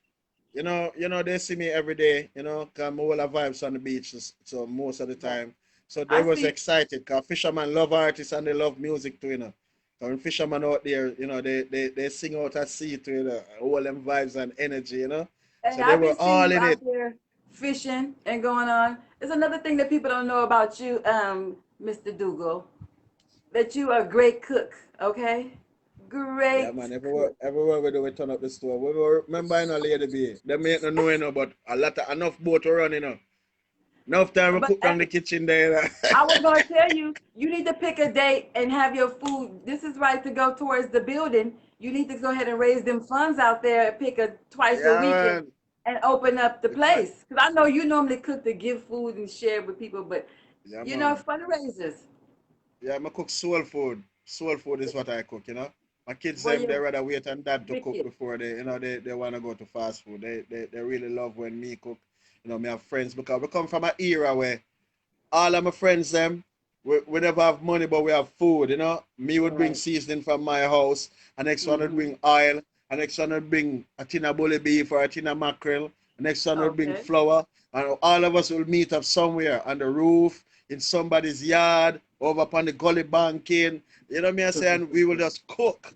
they see me every day, come all the vibes on the beach, so most of the Right. time. So they I was see. excited because fishermen love artists and they love music too. And fishermen out there, they sing out at sea too, all them vibes and energy. Hey, So they I've been were seeing all you in out it. there fishing and going on. There's another thing that people don't know about you, Mr. Dougal, that you are a great cook, okay? Yeah, Great man, everywhere, cook. everywhere we do, we turn up the store. We were, remember, Lady B, they make no know, but enough boat to run. Enough time we But cook down the kitchen there. I was going to tell you, you need to pick a date and have your food. This is right to go towards the building. You need to go ahead and raise them funds out there and pick a twice a Yeah, week man. and open up the Because, place. Because I know you normally cook to give food and share with people, but yeah, man. fundraisers. Yeah, I cook soul food. Soul food is what I cook. My kids Where them they your rather wait on dad to big cook kids. before they wanna go to fast food. They really love when me cook. Me have friends because we come from an era where all of my friends them we never have money but we have food. Me would bring Right. seasoning from my house, and next one would Mm-hmm. bring oil, and next one would bring a tin of bully beef or a tin of mackerel, and next one would bring Okay. flour, and all of us will meet up somewhere on the roof, in somebody's yard, over upon the gully banking. Me I say, and we will just cook.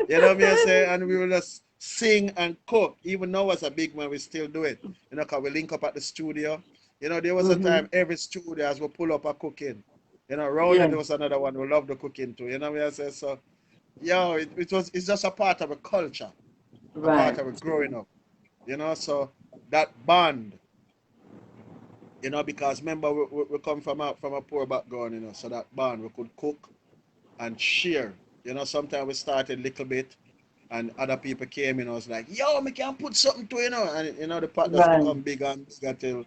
Me I say, and we will just sing and cook. Even now as a big man, we still do it. Cause we link up at the studio. There was a Mm-hmm. time every studio as we pull up a cooking. Round Yeah. there was another one who loved the cooking too. Me I say, so it's just a part of a culture, a part Right. of a growing up. So that bond, because remember we come from a poor background. So that bond we could cook and share. Sometimes we started little bit, and other people came in. I was like, yo, me can put something to and the pot just Right. become bigger and bigger till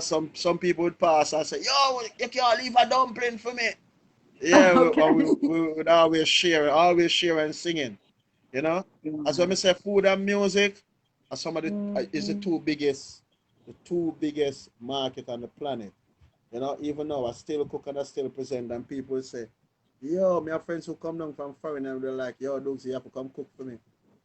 some people would pass and say, yo, you can't leave a dumpling for me. Yeah, Okay. we would always share and singing. You know, as when I say food and music, are some of the is the two biggest market on the planet. Even now I still cook and I still present, and people say, yo, my friends who come down from foreign and they're like, yo, Dugsy, you have to come cook for me.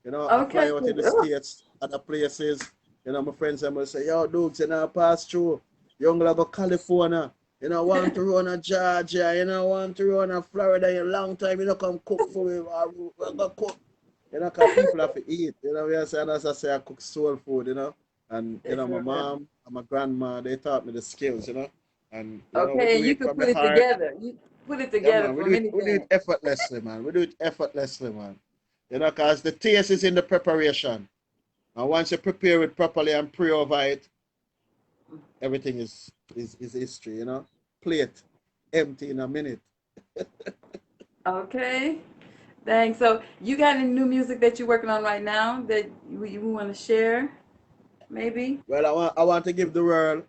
I Okay. fly out in the States, other places, my friends them will say, yo, Dugsy, pass through. Young go California. Want to run a Georgia, want to run a Florida in a long time, come cook for me. I go cook. You know, because people have to eat. You know, as I say, I cook soul food, you know. And, you know, my mom and my grandma, they taught me the skills, you know. And, you know, we Okay, do and you it can from the put it heart. together. You put it Yeah, together man, from we do it anything. effortlessly, man. We do it effortlessly, man. You know, because the taste is in the preparation. And once you prepare it properly and pray over it, everything is history, you know. Plate empty in a minute. Okay. Thanks. So you got any new music that you're working on right now that you want to share? Maybe. Well, I want to give the world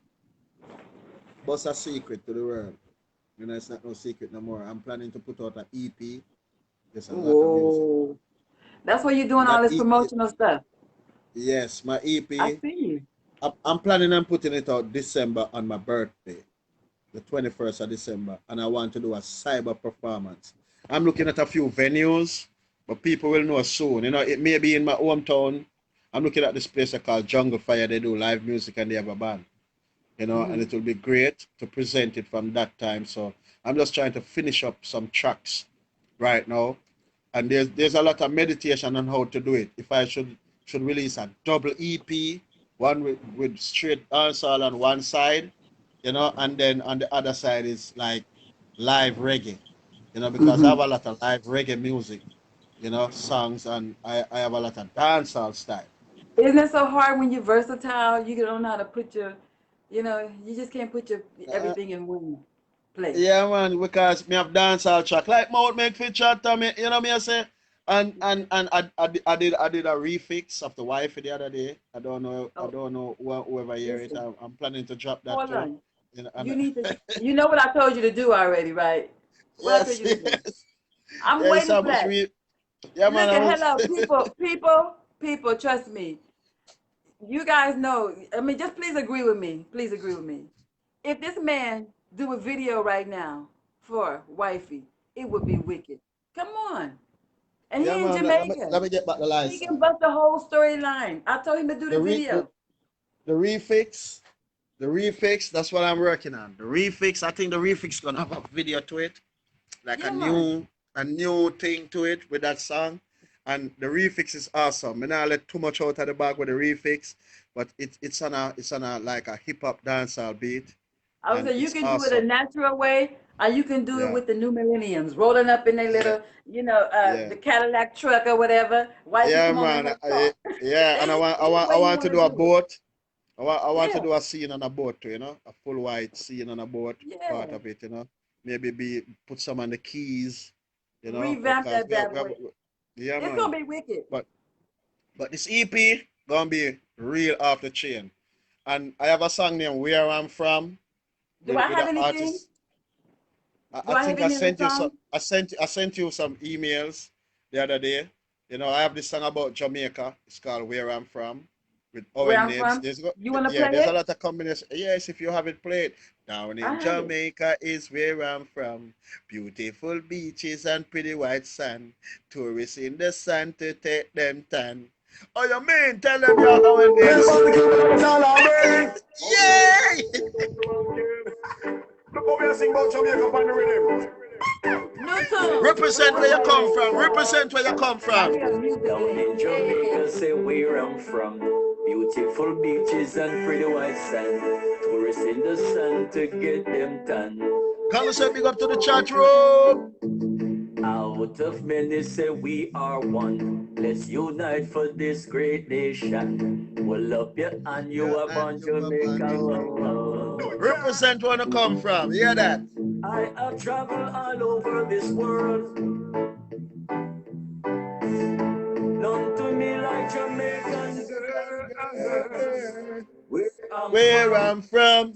but a secret to the world. You know, it's not no secret no more. I'm planning to put out an EP. There's a lot of music. Whoa. That's why you're doing And all that this EP, promotional stuff. yes, my I EP. see. I'm planning on putting it out December on my birthday, the 21st of December, and I want to do a cyber performance. I'm looking at a few venues, but people will know soon. You know, it may be in my hometown. I'm looking at this place called Jungle Fire. They do live music and they have a band. You know, and Hmm. it will be great to present it from that time. So I'm just trying to finish up some tracks right now, and there's a lot of meditation on how to do it. If I should release a double EP, one with straight dancehall on one side, you know, and then on the other side is like live reggae, you know, because I have Hmm. a lot of live reggae music, you know, songs, and I have a lot of dancehall style. Isn't it so hard when you're versatile? You don't know how to put you just can't put your Uh, everything in one place. Yeah, man, because me have dancehall track. Like mouth make fit chat to me, you know me I say. And I did a refix of the wife the other day. I Oh, don't know whoever hear it. listen, I'm planning to drop that hold too. on. You know, You need to. You know what I told you to do already, right? What I told yes, you to do. yes. I'm Yeah, it's waiting so for much that. re yeah man, Look I at was hello, people. Trust me. You guys know. I mean, just please agree with me. Please agree with me. If this man do a video right now for wifey, it would be wicked. Come on. And yeah he in man, Jamaica. let me get back the He can license. bust the whole storyline. I told him to do the The re video. the refix, the refix, that's what I'm working on. The refix, I think the refix gonna have a video to it, like Yeah, man. a new thing to it with that song. And the refix is awesome. I not let too much out of the bag with the refix, but it's on a like a hip hop dancehall beat, I would and say you it's can do it a awesome. natural way, or you can do it Yeah, with the new millenniums, rolling up in their yeah, little, yeah, the Cadillac truck or whatever. Wifey, yeah, come on in man. her car. Yeah, and Any I way you want to want do to a do it. boat. I want to Yeah, do a scene on a boat too, you know, a full white scene on a boat, part yeah. of it, you know. Maybe put some on the keys, you know, Revamp because that bad boy. yeah, It's man. gonna be wicked. But this EP gonna be real off the chain. And I have a song named Where I'm From Do I with have an anything? artist. Do I I have think I any of the sent you some songs? I sent you some emails the other day. You know, I have this song about Jamaica. It's called Where I'm From with Where Owen I'm Nibs. from? You wanna play There's a it? lot of combinations. Yes, if you have it played. Down I in have it. Jamaica is where I'm from. Beautiful beaches and pretty white sand. Tourists in the sun to take them tan. Oh, you mean? Tell them you're Owen Nibs. Yay! Look how we are sing about Jamaica on the rhythm. New tune. Represent where you come from. Represent where you come Now from. we got music. Down in Jamaica, say where I'm from. Beautiful beaches and pretty white sand. Tourists in the sun to get them tan. Call us big up to the chat room. Out of many say we are one. Let's unite for this great nation. Well up your hand, you Yeah, are and born you were born Jamaica. Jamaica. Represent where you come from. Hear that? I have traveled all over this world. None to me like Jamaican girl. Where I'm Where from, I'm from.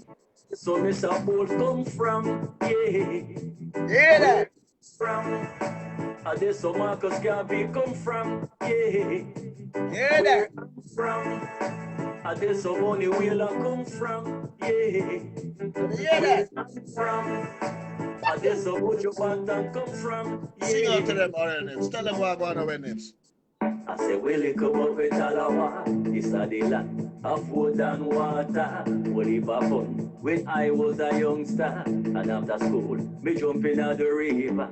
so Mr. Bolt come from, yeah. Hear Where that? I'm from, and there's some Marcus Garvey come from, yeah. Hear that? Where I'm from, and there's some money wheeler come from, yeah. Let me hear Where that. I'm from, and there's some Mojo Bantan come from, Sing out to yeah. them RNMs. Tell them what I'm going to names. I say, will you come up with Talawa? It's a the land of wood and water. What if I fun when I was a youngster? And after school, me jump in the river.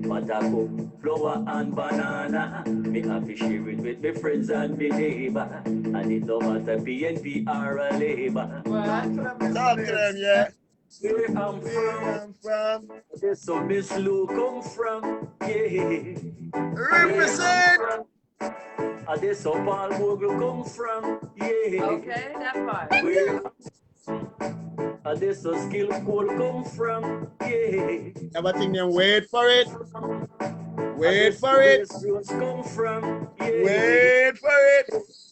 Buttercup, flour and banana. Me have to share it with my friends and me neighbor. And it no matter PNP or a labor. Talk to them, yeah. Where I'm Where I'm from. that's so Miss Lou come from. Yeah. Represent. That's so Paul Bogle come from. Yeah. Okay, that part. Where that's so Skill Cole come from. Yeah. Everything them wait for it. Wait for it. Come from. Yeah. Wait for it.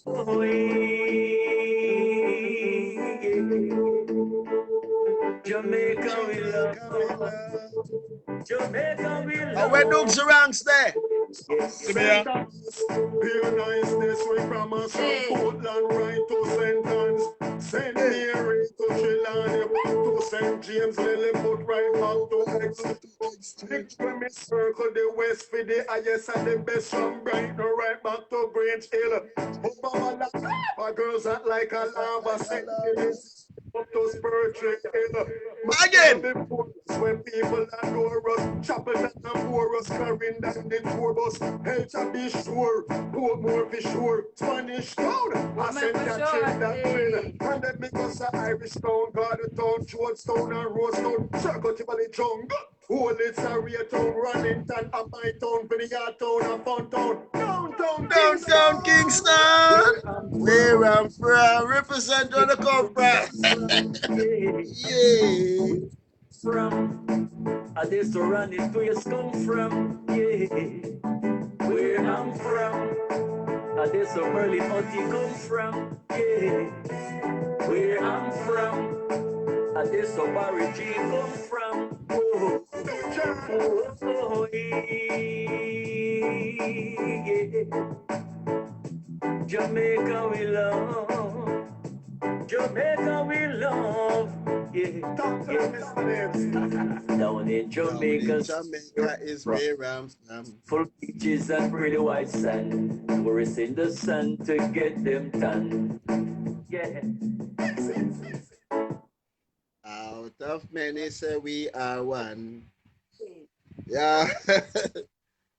Oh, yeah. Jamaica we love. Jamaica we love. And where Dugsy ranks there? See me here? Pure niceness, we promise from Portland right to St. Anne's, St. Mary to Trelawney, back to St. James, Lilliput, right back to Exchange. When me circle the west for the highest and the best from Brighton, right back to Grange Hill. My girls act like a lava, St. James. Up to Spurtree Hill. Again. When people adore us, Chapel and Porus, Clarinda and the tour bus, Elcha be sure, Portmore be sure, Spanish Town, I said catching that train, and then because of Irish Town, Garden Town, George Town and Rose Town, Circle Tivoli Jungle, Old Litzaria Town, Runnington, and my town, Vineyard Town, and Fun Town, Downtown Kingston. Where I'm from. Represent where the come from. Yeah. From this to run it to your come from. Yeah. Where I'm from. This to Merlin Oti come from. Yeah. Where I'm from. This to Barry G come from. Oh, yeah. Jamaica we love. Jamaica we love. Yeah. Down in Jamaica, Jamaica is where I'm from. Full beaches and pretty white sand. Tourists in the sun to get them tan. Yeah. Out of many say we are one. Yeah.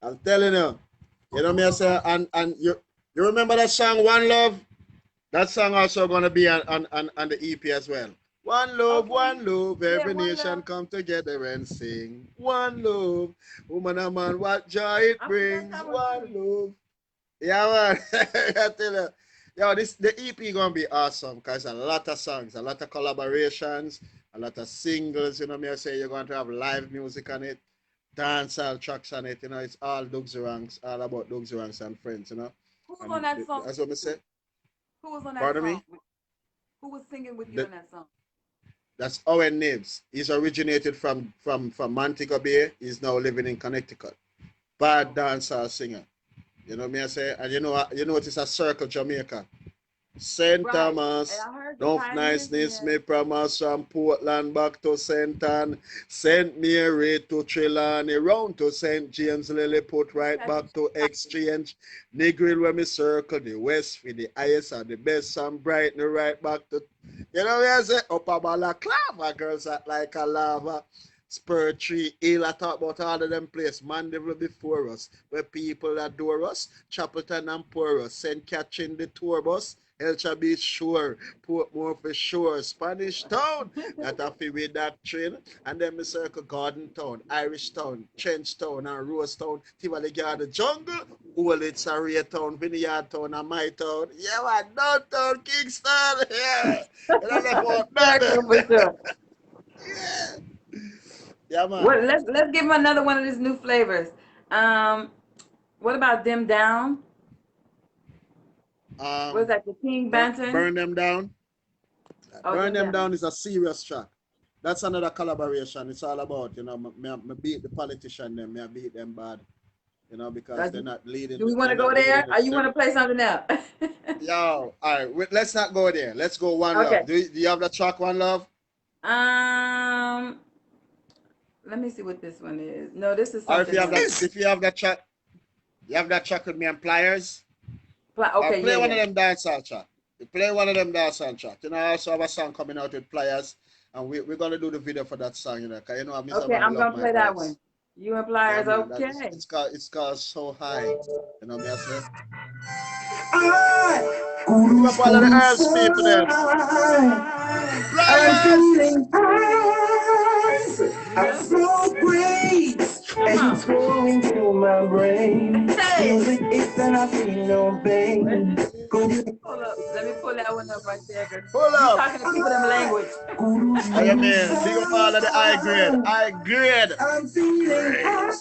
I'm telling you. You know me I say and you remember that song One Love? That song also gonna be on the EP as well. One love, one love, every nation come together and sing. One love, woman and man, what joy it brings. One love. Yeah, man. I tell you. Yo, the EP gonna be awesome because a lot of songs, a lot of collaborations, a lot of singles. You know me I say you're going to have live music on it, dancehall tracks on it. You know, it's all Dugsy Ranks, all about Dugsy Ranks and friends. You know. Who was on that song? That's what I said. Who was on that Pardon song? me? Who was singing with you on that song? That's Owen Nibs. He's originated from Montego Bay. He's now living in Connecticut. Bad dancehall singer. You know me I say, and you know it's a circle Jamaica. St. Right. Thomas, enough niceness, me promise from Portland back to St. Anne, St. Mary to Trelawney, round to St. James, Lilliput, right back to Exchange, Negril where me circle, the west for the highest and the best, and Brighton right back to, you know what I say, Upper Balaclava, girls act like a lava. Spurtree Hill, I talk about all of them places, Mandeville before us, where people adore us, Chapelton and Porus, St. Catherine the tour bus, Elcha Beach Shore, Portmore for sure, Spanish Town, that have to be that train, and then we circle Garden Town, Irish Town, Trench Town, and Rose Town, Tivoli Garden Jungle, Old Litzaria Town, Vineyard Town, and my town. Yeah, man, downtown Kingston, yeah. And I left out Sure. Yeah. Yeah, man. Well, let's give him another one of these new flavors. What about Them Down? What is that, the King Banton? Burn Them Down. Oh, Burn Them Down is a serious track. That's another collaboration. It's all about, you know, me beat the politician them, me beat them bad. You know, because they're not leading. Do we want to go there? Or you want to play something else? Yo, all right, let's not go there. Let's go One Love. Do you have the track One Love? Let me see what this one is. No, this is something. Or if you have that track, you have that track with me and Pliers. Okay, play one of them dancehall track. You play one of them dancehall track. You know, I also have a song coming out with Pliers, and we're gonna do the video for that song. You know, cause you know I'm. Okay, I'm gonna play that one. You and Yeah, Pliers, man. That okay. it's called So High. You know me, I say. Big Kudos up all of the to Earth people them. I'm Pliers! feeling high. You I know? feel great, Come and it's on. going through my brain. Hey! Music is and I feel no pain. Could you Hold up. Let me pull that one up right there. 'Cause Pull you up. talking to people them language. kudos I to mean, big up all of the high grade. sun? High grade. I'm feeling Great. high.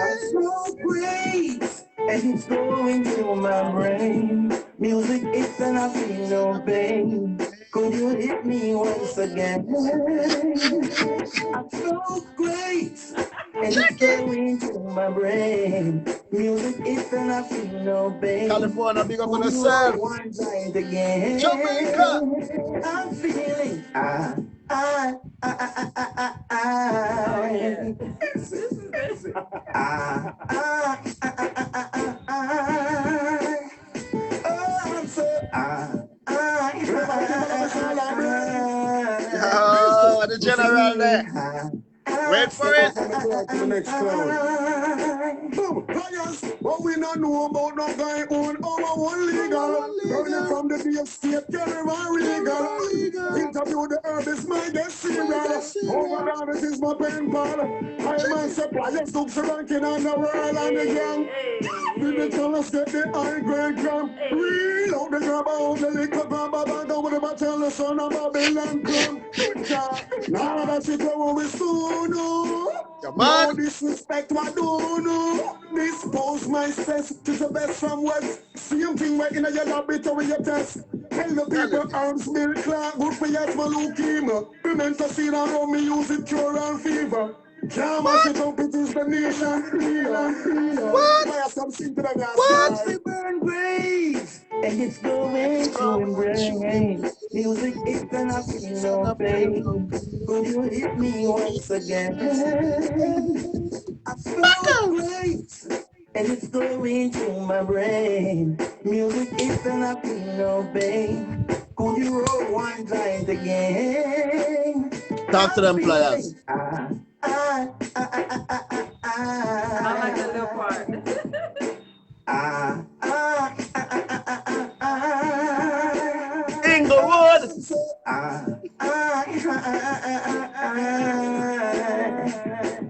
I feel great, and it's going through my brain. Music is and I feel no pain. Could you hit me once again? I feel great, and it's going through my brain. Music is and I feel no pain. California, big up on Could you roll yourself. one time again? Jamaica. I'm feeling I, I, I, Oh, yeah. I, This is it. I, I, I, I, oh, I'm so Oh, the I'm general there. feeling high. Wait for Step it. up on the board to the next cloud. Boom, players, what we not know about no guy own our one legal. Burning from the deep state, carry my legal. Interview the herbist, my guest serial. Over down, this is my pen pal. I man suppliers, Dugsy ranking on the world and the young. Did they tell us that the high grade come? Reload the grab out the liquor grab a bag over the battle, the son of Babylon come. Now that you go with soon, Come no on. disrespect, what do no? Dispose my stress to the best from west. Same thing where in your laboratory you test. Tell the people arms milk clot, good for your asthma leukemia. Pimento seed and rum, me use it cure and fever. Can't mash it up, it is the nation. What? I have some simple and What? they burn graves, and it's going to embrace. Music is gonna feel no pain. Could you hit me once again? I feel great, and it's going through my brain. Music is gonna feel no pain. Could you roll one time again? Talk to I'm them feeling players. I, I like that little I, part. I, Inglewood.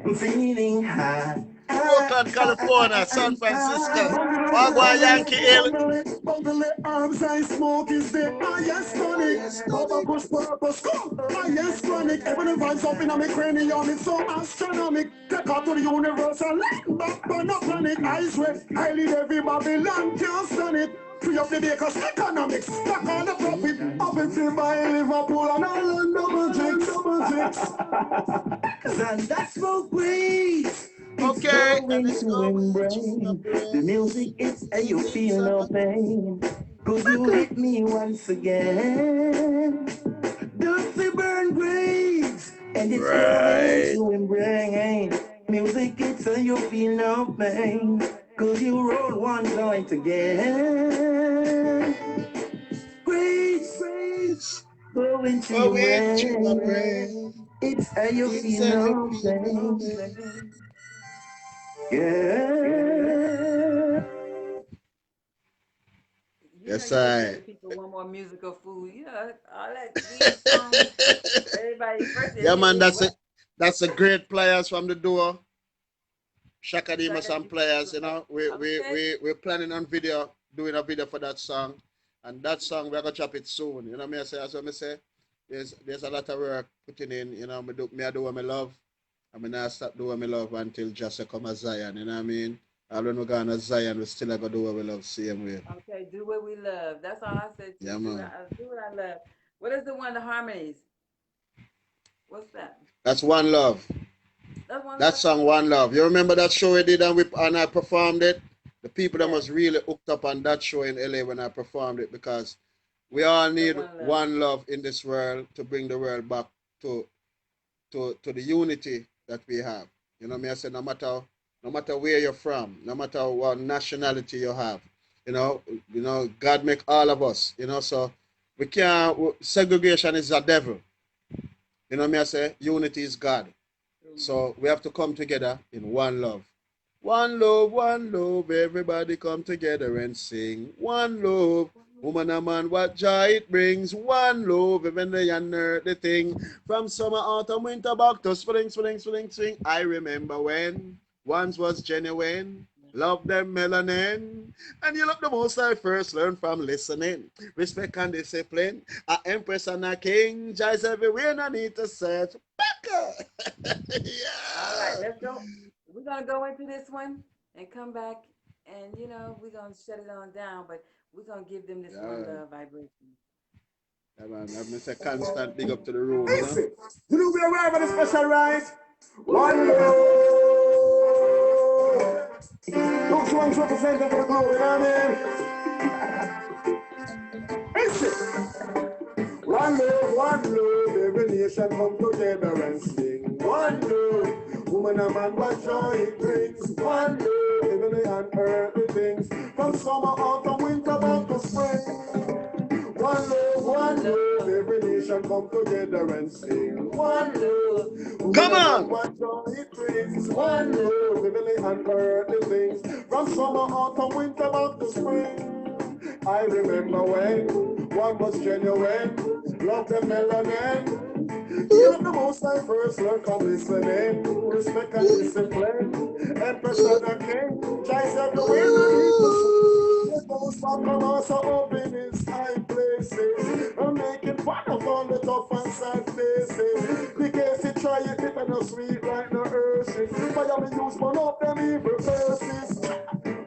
I'm feeling high. Oakland, California, San Francisco. Wagwan Yankee Hill. Bundle arms I smoke is the highest tonic. Baba push purpose come. Highest chronic. Even the vibes up in my cranium. It's so astronomic. Take out to the universal land. Back but not panic. Eyes red. I lead every Babylon. Can't stand it. Free up the bakers, economics, stack on the profit. Up in film by Liverpool and Ireland, double jigs. And that's smoke weed. It's Okay, and going it's to going embrace to my the brain. music. It's and you feel no pain. Could you hit me once again? Dugsy burn graves, and it's going Right. to embrace music. It's and you feel no pain. Could you roll one joint again? Grace, going to your Going to my brain. brain. It's and you It's feel and you no feel no pain. pain. Yeah. You know Yes, you got to give I. the people one more musical food. You know, all that weed songs. Everybody first they Yeah, hit man, me with that's a great players from the duo. Shakadima Shaka. some players, you know. Okay. We're planning on doing a video for that song. And that song we're gonna drop it soon. You know what I say? As I say, there's a lot of work putting in, you know, I do what I love. I mean I stop doing what I love until just come as Zion, you know what I mean? And when we go on as Zion, we still gonna do what we love same way. Okay. Do what we love. That's all I said too. Yeah, man. Do what I love. What is the one the harmonies? What's that? That's One Love. That's one That love. song One Love. You remember that show we did and I performed it? The people that Yes. was really hooked up on that show in LA when I performed it because we all The need one love. one love in this world to bring the world back to to the unity that we have. You know me I say no matter where you're from, no matter what nationality you have, God make all of us, so we can't segregation is a devil. You know me I say unity is God. So we have to come together in one love. One love, everybody come together and sing. One love, woman and man, what joy it brings. One love, even the and the thing. From summer, autumn, winter, back to spring, spring, spring, spring. I remember when once was genuine. Love them melanin. And you love the most I first learned from listening. Respect and discipline. A empress and a king. Joys everywhere, no need to search. All right, Yeah. let's go. We're gonna go into this one and come back, and we're gonna shut it on down, but we're gonna give them this one Yeah. love vibration. Yeah, man. I'm say constant big up to the room, you know? Listen, you know we arrive at a special right. One love. Those ones representing for the glory, you know what I mean? Listen. One love, every nation come together and sing. One love, woman and man, what joy it brings. One love, heavenly and earthly things. From summer, autumn, winter, back to spring. One love, every nation come together and sing. One love, Come woman and man, on! what joy it brings. One love, heavenly and earthly things. From summer, autumn, winter, back to spring. I remember when one was genuine, love the melanin. You the most I first learned from listening, respect and discipline, empress and a king, giants everywhere and equal. The most welcome also open his high places, and making fun of all the tough and sad faces. Because he try it, it and no sweet like no earths. Fire me use one of them evil verses.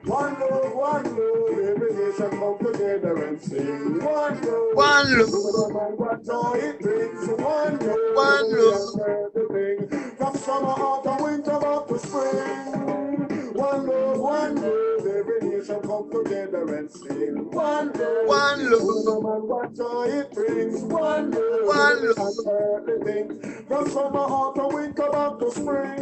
One love, every nation come together and sing. One love, One love, no matter what joy it brings. One love, one every love. and everything. From summer, autumn, winter, back to spring. One love, every nation come together and sing. One love, One love, no matter what joy it brings. One love, one every love. and everything. From summer, autumn, winter, back to spring.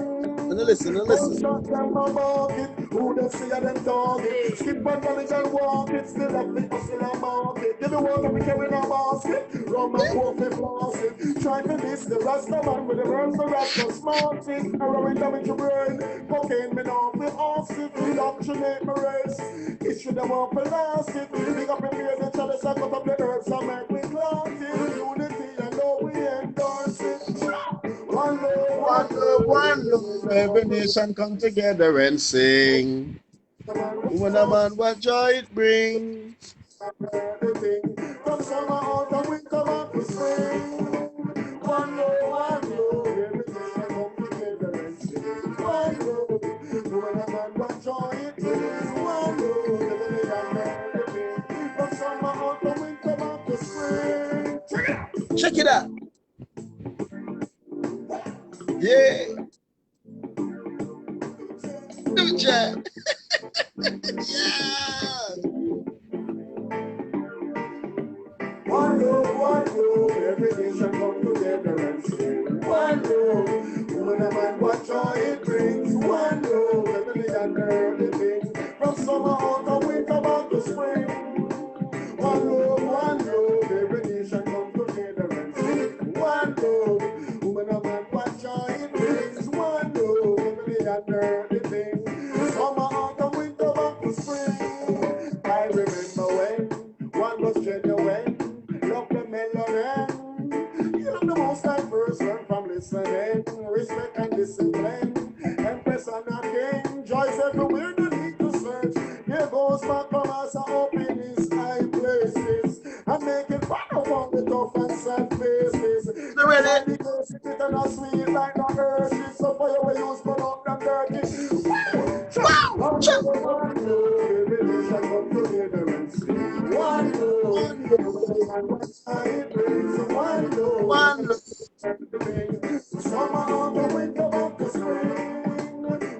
And listen, and listen. Gunshot them a market, who them see a them target. Skip and manage and walk it, still up the hustle and market. Give me water, we carry a basket. Rum and coke, we floss it. Try to miss the Rasta man with the words, the Rasta smart it. Heroin damage your brain. Cocaine, me now, we off it. Indoctrinate my race. Issue them up and last it. Big up in here, the chalice, I cut up the herbs and make me clot it. Unity, I know we endorse it. One love, One one love, one love. Every love. nation come together and sing. Woman and man, what joy it brings. From summer, autumn, winter, back to spring. One love, everything come together and sing. One love, woman and man, what joy it brings. One love, everything and everything. From summer, autumn, winter, back to spring. Check it out. Yeah. Do chat. Yeah. One love, every nation come together and sing. One love, woman and man, what joy it brings. One love, every and everything. From summer, autumn, winter, back to spring. One love, every nation come together and sing. One love, woman and man, what joy it brings. One love, every and everything. Summer, autumn, winter, back to spring. I remember when one was genuine, love the melody. You know the most I first learned from listening, respect and discipline. Empress and a king, joys everywhere, no need to search. Here goes my commerce, open his high places, and making fun of all the tough and sad faces. You ready? The curse it and a sweet like no earth. So for you, we use burn up them dirty. Wow. One Check. love, every nation come together and sing. One love, One love, and what I brings. One love, one love. everything. Summer, autumn, winter, back to spring.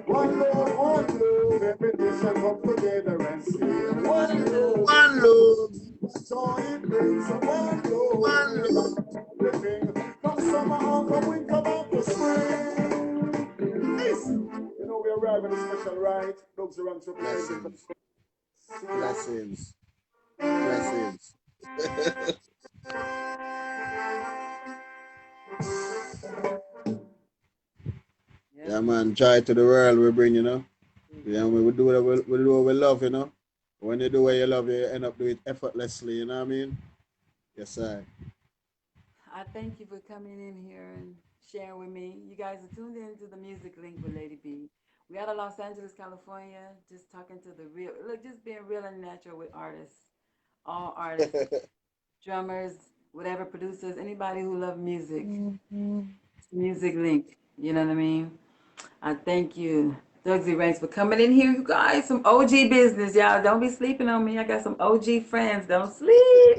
One love, every nation come together and sing. One love, One love, joy it brings. One one love. love, everything. From summer, autumn, winter, back to spring. Listen, you know we arrive at a special rite. Dugsy ranks representing. Blessings, blessings, blessings. Yeah, man. Joy to the world we bring, you know. Yeah, we do what we love, you know. When you do what you love, you end up doing it effortlessly, you know what I mean? Yes, I. I thank you for coming in here and sharing with me. You guys are tuned in to the Music Link with Lady B. We out of Los Angeles, California, just talking to the real, look, just being real and natural with artists, all artists, drummers, whatever producers, anybody who love music. Music Link, you know what I mean? I thank you, Dugsy Ranks, for coming in here. You guys, some OG business, y'all. Don't be sleeping on me. I got some OG friends. Don't sleep.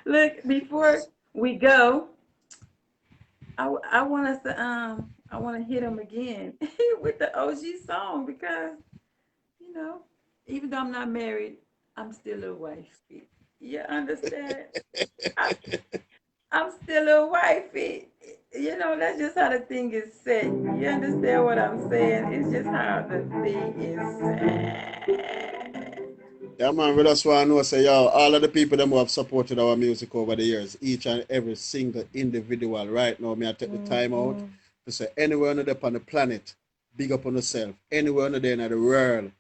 Look, before we go, I want us to I want to hit them again with the OG song because you know even though I'm not married, I'm still a wifey. You understand? I, I'm still a wifey. You know that's just how the thing is set. You understand what I'm saying? It's just how the thing is set. Yeah, man, we just want to know, say, yo, all of the people them who have supported our music over the years, each and every single individual, right now, may I take the time out to say, anywhere on the planet, big up on yourself. Anywhere on there in the world,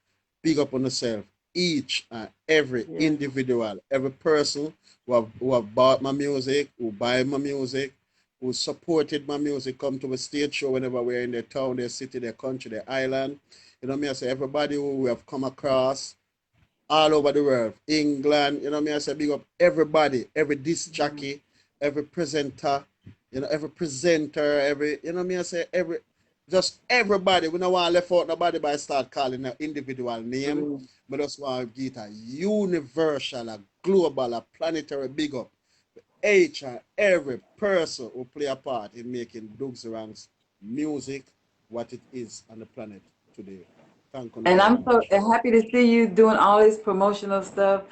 big up on yourself. Each and every Yeah. individual, every person who have bought my music, who buy my music, who supported my music, come to a stage show whenever we're in their town, their city, their country, their island. You know me, I say, everybody who we have come across, all over the world. England, you know me, I say big up everybody, every disc jockey, every presenter, you know, every presenter, every, you know me, I say every, just everybody. We don't want to left out nobody by start calling an individual name, but just want to get a universal, a global, a planetary big up. Each and every person who play a part in making Dugsy Ranks music what it is on the planet today. Thank you And very I'm so much. happy to see you doing all this promotional stuff.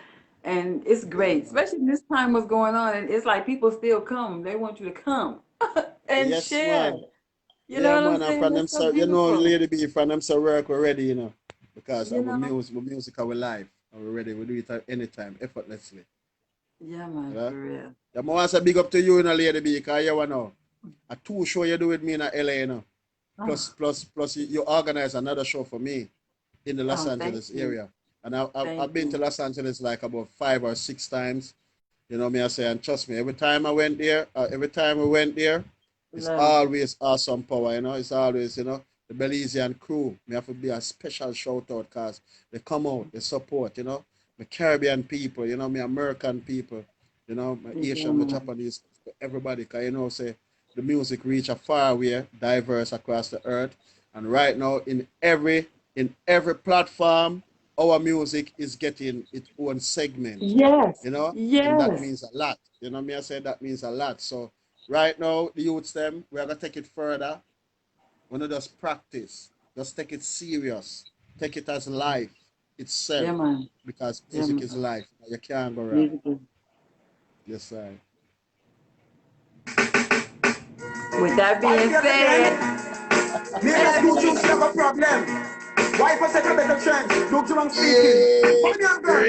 And it's Yeah, great, man. especially this time what's going on. And it's like people still come. They want you to come and Yes, share. man. You know Yeah, what I'm man. And saying? from them, That's so so you know, beautiful. Lady B, from them, so work already, you know, because You know? our music, our life, and we're ready. We do it at any time, effortlessly. Yeah, You man, know? for real. Yeah, I want to say big up to you, you know, Lady B, because you know, a two show you do with me in LA, you know. Oh, Plus, you organize another show for me in the Los oh, thank Angeles you. area. And I've Thank been to you. Los Angeles like about 5 or 6 times. You know me, I say, and trust me, every time I went there, every time we went there, it's Love it. always awesome power, you know. It's always, you know, the Belizean crew. Me have to be a special shout out because they come out, they support, you know. The Caribbean people, you know, me American people, you know, my Yeah, Asian, my man. Japanese, everybody. Cause you know, say the music reach a far way, diverse across the earth. And right now, in every platform, our music is getting its own segment, Yes. you know, and that Yes. means a lot. You know, me I say that means a lot. So right now, the youths them, we are gonna take it further. We're not just practice, just take it serious, take it as life Yeah, itself, man. because Yeah, music is man. life. You can't go wrong. Music is. Yes, sir. With that Wife being yet said, again. Me and the school choose have a problem. Wife has take a better chance. Look to speaking. Yeah, Find young girls.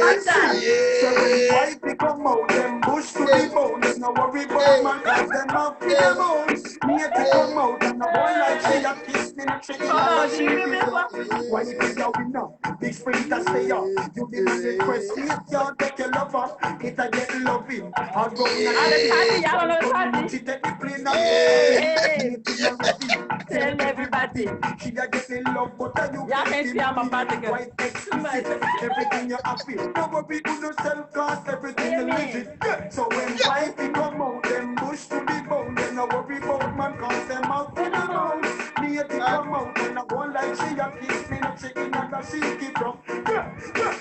And great, sing. So when yeah, wife come out, them bush to yeah, the bone. There's no worry about yeah, man, cause them up to yeah, them own. Me to yeah, come out and I want like she a kiss me, not she in hold a on, do she you hear me? give up. Wife is your winner. Big spring to stay up. You demand request me, can't take your lover. It a get loving. I go na Ah, the she. Tati, y'all don't know Wife the come out, Tati. she take the plane and go Hey, shopping. hey, Me to ready. Tell tell everybody. everybody. She a get in love, but you Y'all get can't him see I'm money. about to go. Wife Too much. exquisite. Everything you happy. Don't worry, do no self cost. What Everything you you mean? legit. So when wife come out, them bush to the bone. Then no worry about man, cause them out to Put the them bone. on. Me a come out, and I go like she a kiss me, not chicken and a she keep up.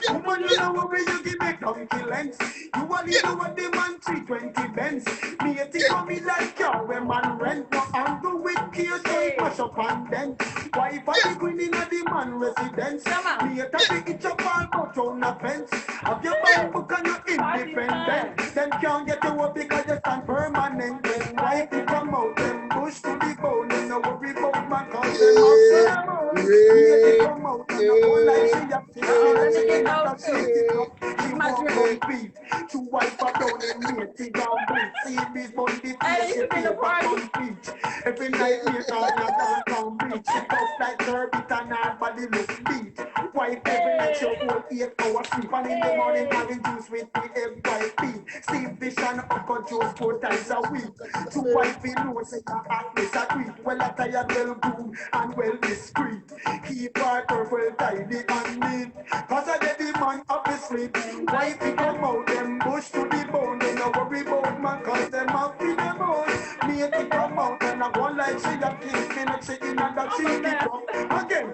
Woman, you know where you give me donkey length. You only do what the man 320 bends. Me a think of me like car when man rent. No angle with case, so it mash up and dent. Wife a the queen in a the man residence. Come on. Me a take the itch up all but on a fence. Have your bank book and you're Party independent. time. Them can't get you up because you stand permanent. When wife you come out, them bush to the bone. Them no worry about man cause them out to Put yeah, the them. bone. Me a great, come out and I go like yeah, she a kiss me, Uh-oh, no let me get chicken and those a too. shake it yeah, up. This She is my walk drink. on beat. To wipe her down and matey down bleach. See these body face, she paper on beach. Every night me on a downtown beach. She tough like turbid and her body look beat. Wife every night she hold 8 hours sleep. And in the morning having juice with the egg white bean. Steve Fish and Uncle Joe's 4 times a week. Two wifey know say her heart is a treat. Well a tired, well groomed and well discreet. Keep her purple tidy and neat. Cause I get the man up his sleep. Wifey come out them bush to the bone. They no worry about man cause them up in the bone. Me it come out and I go like she a king. Me not say in and that she keep up. Again,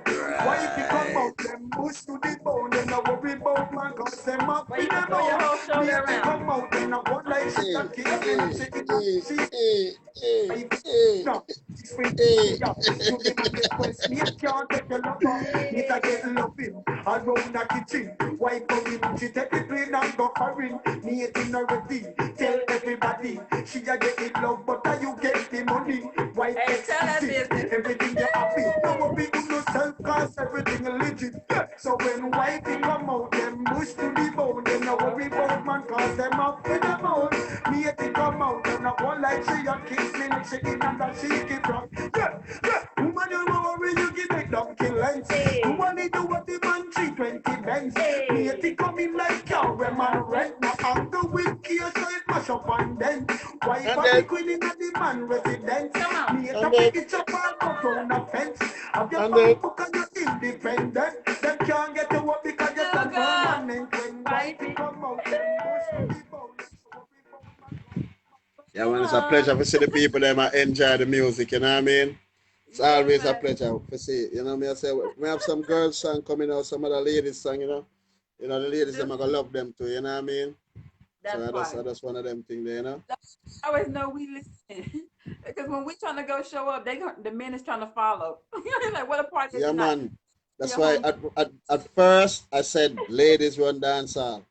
wifey come out them bush to the bone. They no worry about man cause them up in the bone. Me it come out and I go like she a king. Me not say in and she no, sweet yeah. You be my request, me can't take your lover. If I get loving around the kitchen, wife of him, she take the plane and go foreign. Me ain't in already. Tell everybody she a get it love, but you get the money. Wife exquisite, everything you happy. No worry with yourself, cause everything legit. So when wifey come out, them bush to the bone. Them no worry about man, cause them up with them out. Me ain't come out, and I go like she a kiss me, and she in and that she keep rock. Yeah, yeah. Woman, you know worry, you give it donkey length. You want to do what the man 320 bends. Me ain't coming like cow, when man rent. No anger with gear, so it mash up and then. Why for the queen in the man residence? Me ain't a pick it up and go from the fence. Have your phone book and you're independent. Them can't get to work because you're so permanent. When wifey come out, them bush to the bone. Yeah, man, it's a pleasure to see the people them enjoy the music, you know what I mean? It's always a pleasure to see, you know what I say? We have some girls song coming out, some other ladies song, you know? You know, the ladies, them are going to love them too, you know what I mean? So that's one of them things there, you know? I always know we listen. Because when we trying to go show up, the men is trying to follow. Like, what a party is Yeah, tonight? man. That's why at first I said ladies run dance hall.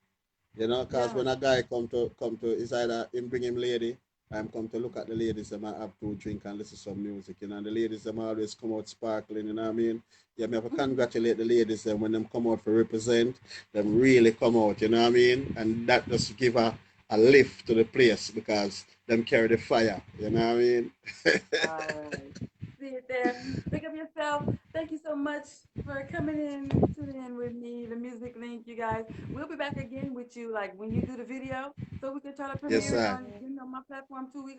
You know, because when a guy come to is either him bring him lady, I'm come to look at the ladies, them I have to drink and listen to some music, you know, and the ladies them always come out sparkling, you know what I mean? Yeah, me have to congratulate the ladies them when them come out for represent, them really come out, you know what I mean? And that just give a lift to the place because them carry the fire, you know what I mean? All right. See it there. Pick up yourself. Thank you so much for coming in, tuning in with me. The music link, you guys. We'll be back again with you, like when you do the video, so we can try to Yes, premiere it sir. on my platform too. We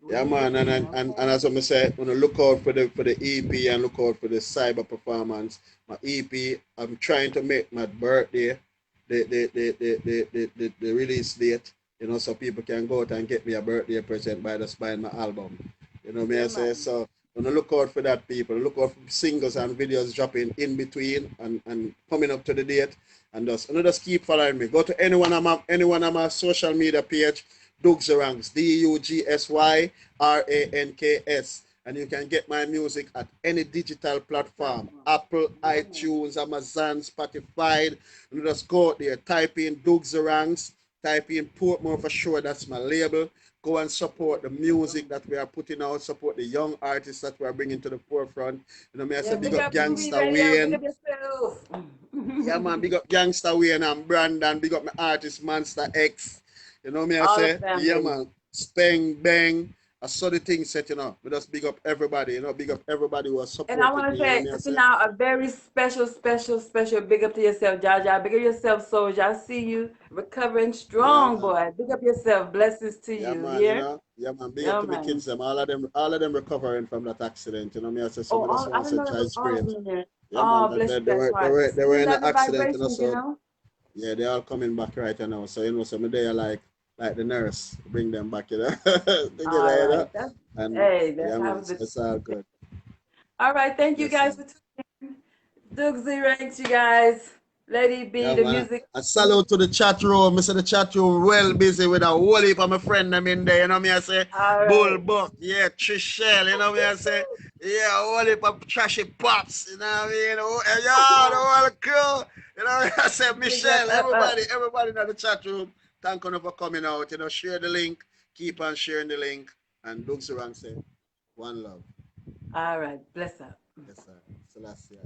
Yeah, need it man, and then, and, and, okay? and as I say, when you look out for the EP and look out for the cyber performance, my EP, I'm trying to make my birthday, the release date, you know, so people can go out and get me a birthday present by just buying my album. You know me I Yeah, say? man. So when you look out for that, people, look out for singles and videos dropping in between and coming up to the date, and just keep following me. Go to any one of my social media page. Dugsy Ranks, DUGSYRANKS. And you can get my music at any digital platform, Apple, Yeah, man. iTunes, Amazon, Spotify. You just go out there, type in Dugsy Ranks, type in Portmore for sure, that's my label. Go and support the music that we are putting out, support the young artists that we are bringing to the forefront. You know, me I Yeah, say big big up up UV Gangsta Radio. Big Wayne. up yourself. Yeah, man, big up Gangsta Wayne and Brandon. Big up my artist Monster X. You know me I All the say? Yeah, family. man. Spang, bang. I saw the thing set, you know. We just big up everybody, you know. Big up everybody who has And I supported want to me, you know say me I to say? now a very special big up to yourself, Jaja. Big up yourself, Soldier. I see you recovering Yeah, strong, man. boy. Big up yourself. Blessings to Yeah, you. man, you Here? know. Yeah, man. Big up Yeah, to my man. kids, them. All of them recovering from that accident, you know me I say? So Oh, we just I want to didn't say know that was Child's all of great. them in there. Yeah, man. Oh, bless They, you they guys' were they heart. were they were Send in out the the accident, you know, vibrations, you so know? yeah, they're all coming back right now. So you know, so me there like the nurse, bring them back, you know. All Together, you right. know. That's And hey, that's yeah, man, how the it's all good. all right. Thank you Yes, sir. guys for tuning in. Dugsy ranks, you guys. Lady B, Yeah, the man. music. And salute to the chat room. Mr. The chat room well busy with a whole heap of my friend them in there. You know me I say? All Bull right. Buck. Yeah, Trishelle. You know me I say? Yeah, a whole heap of trashy pops. You know what I mean? Oh, yeah, the whole crew. You know me I say? Big up, Michelle, up. everybody in the chat room. Thank you for coming out. You know, share the link. Keep on sharing the link. And Doug Surang say, one love. All right. Bless up. Yes, sir. Celestia.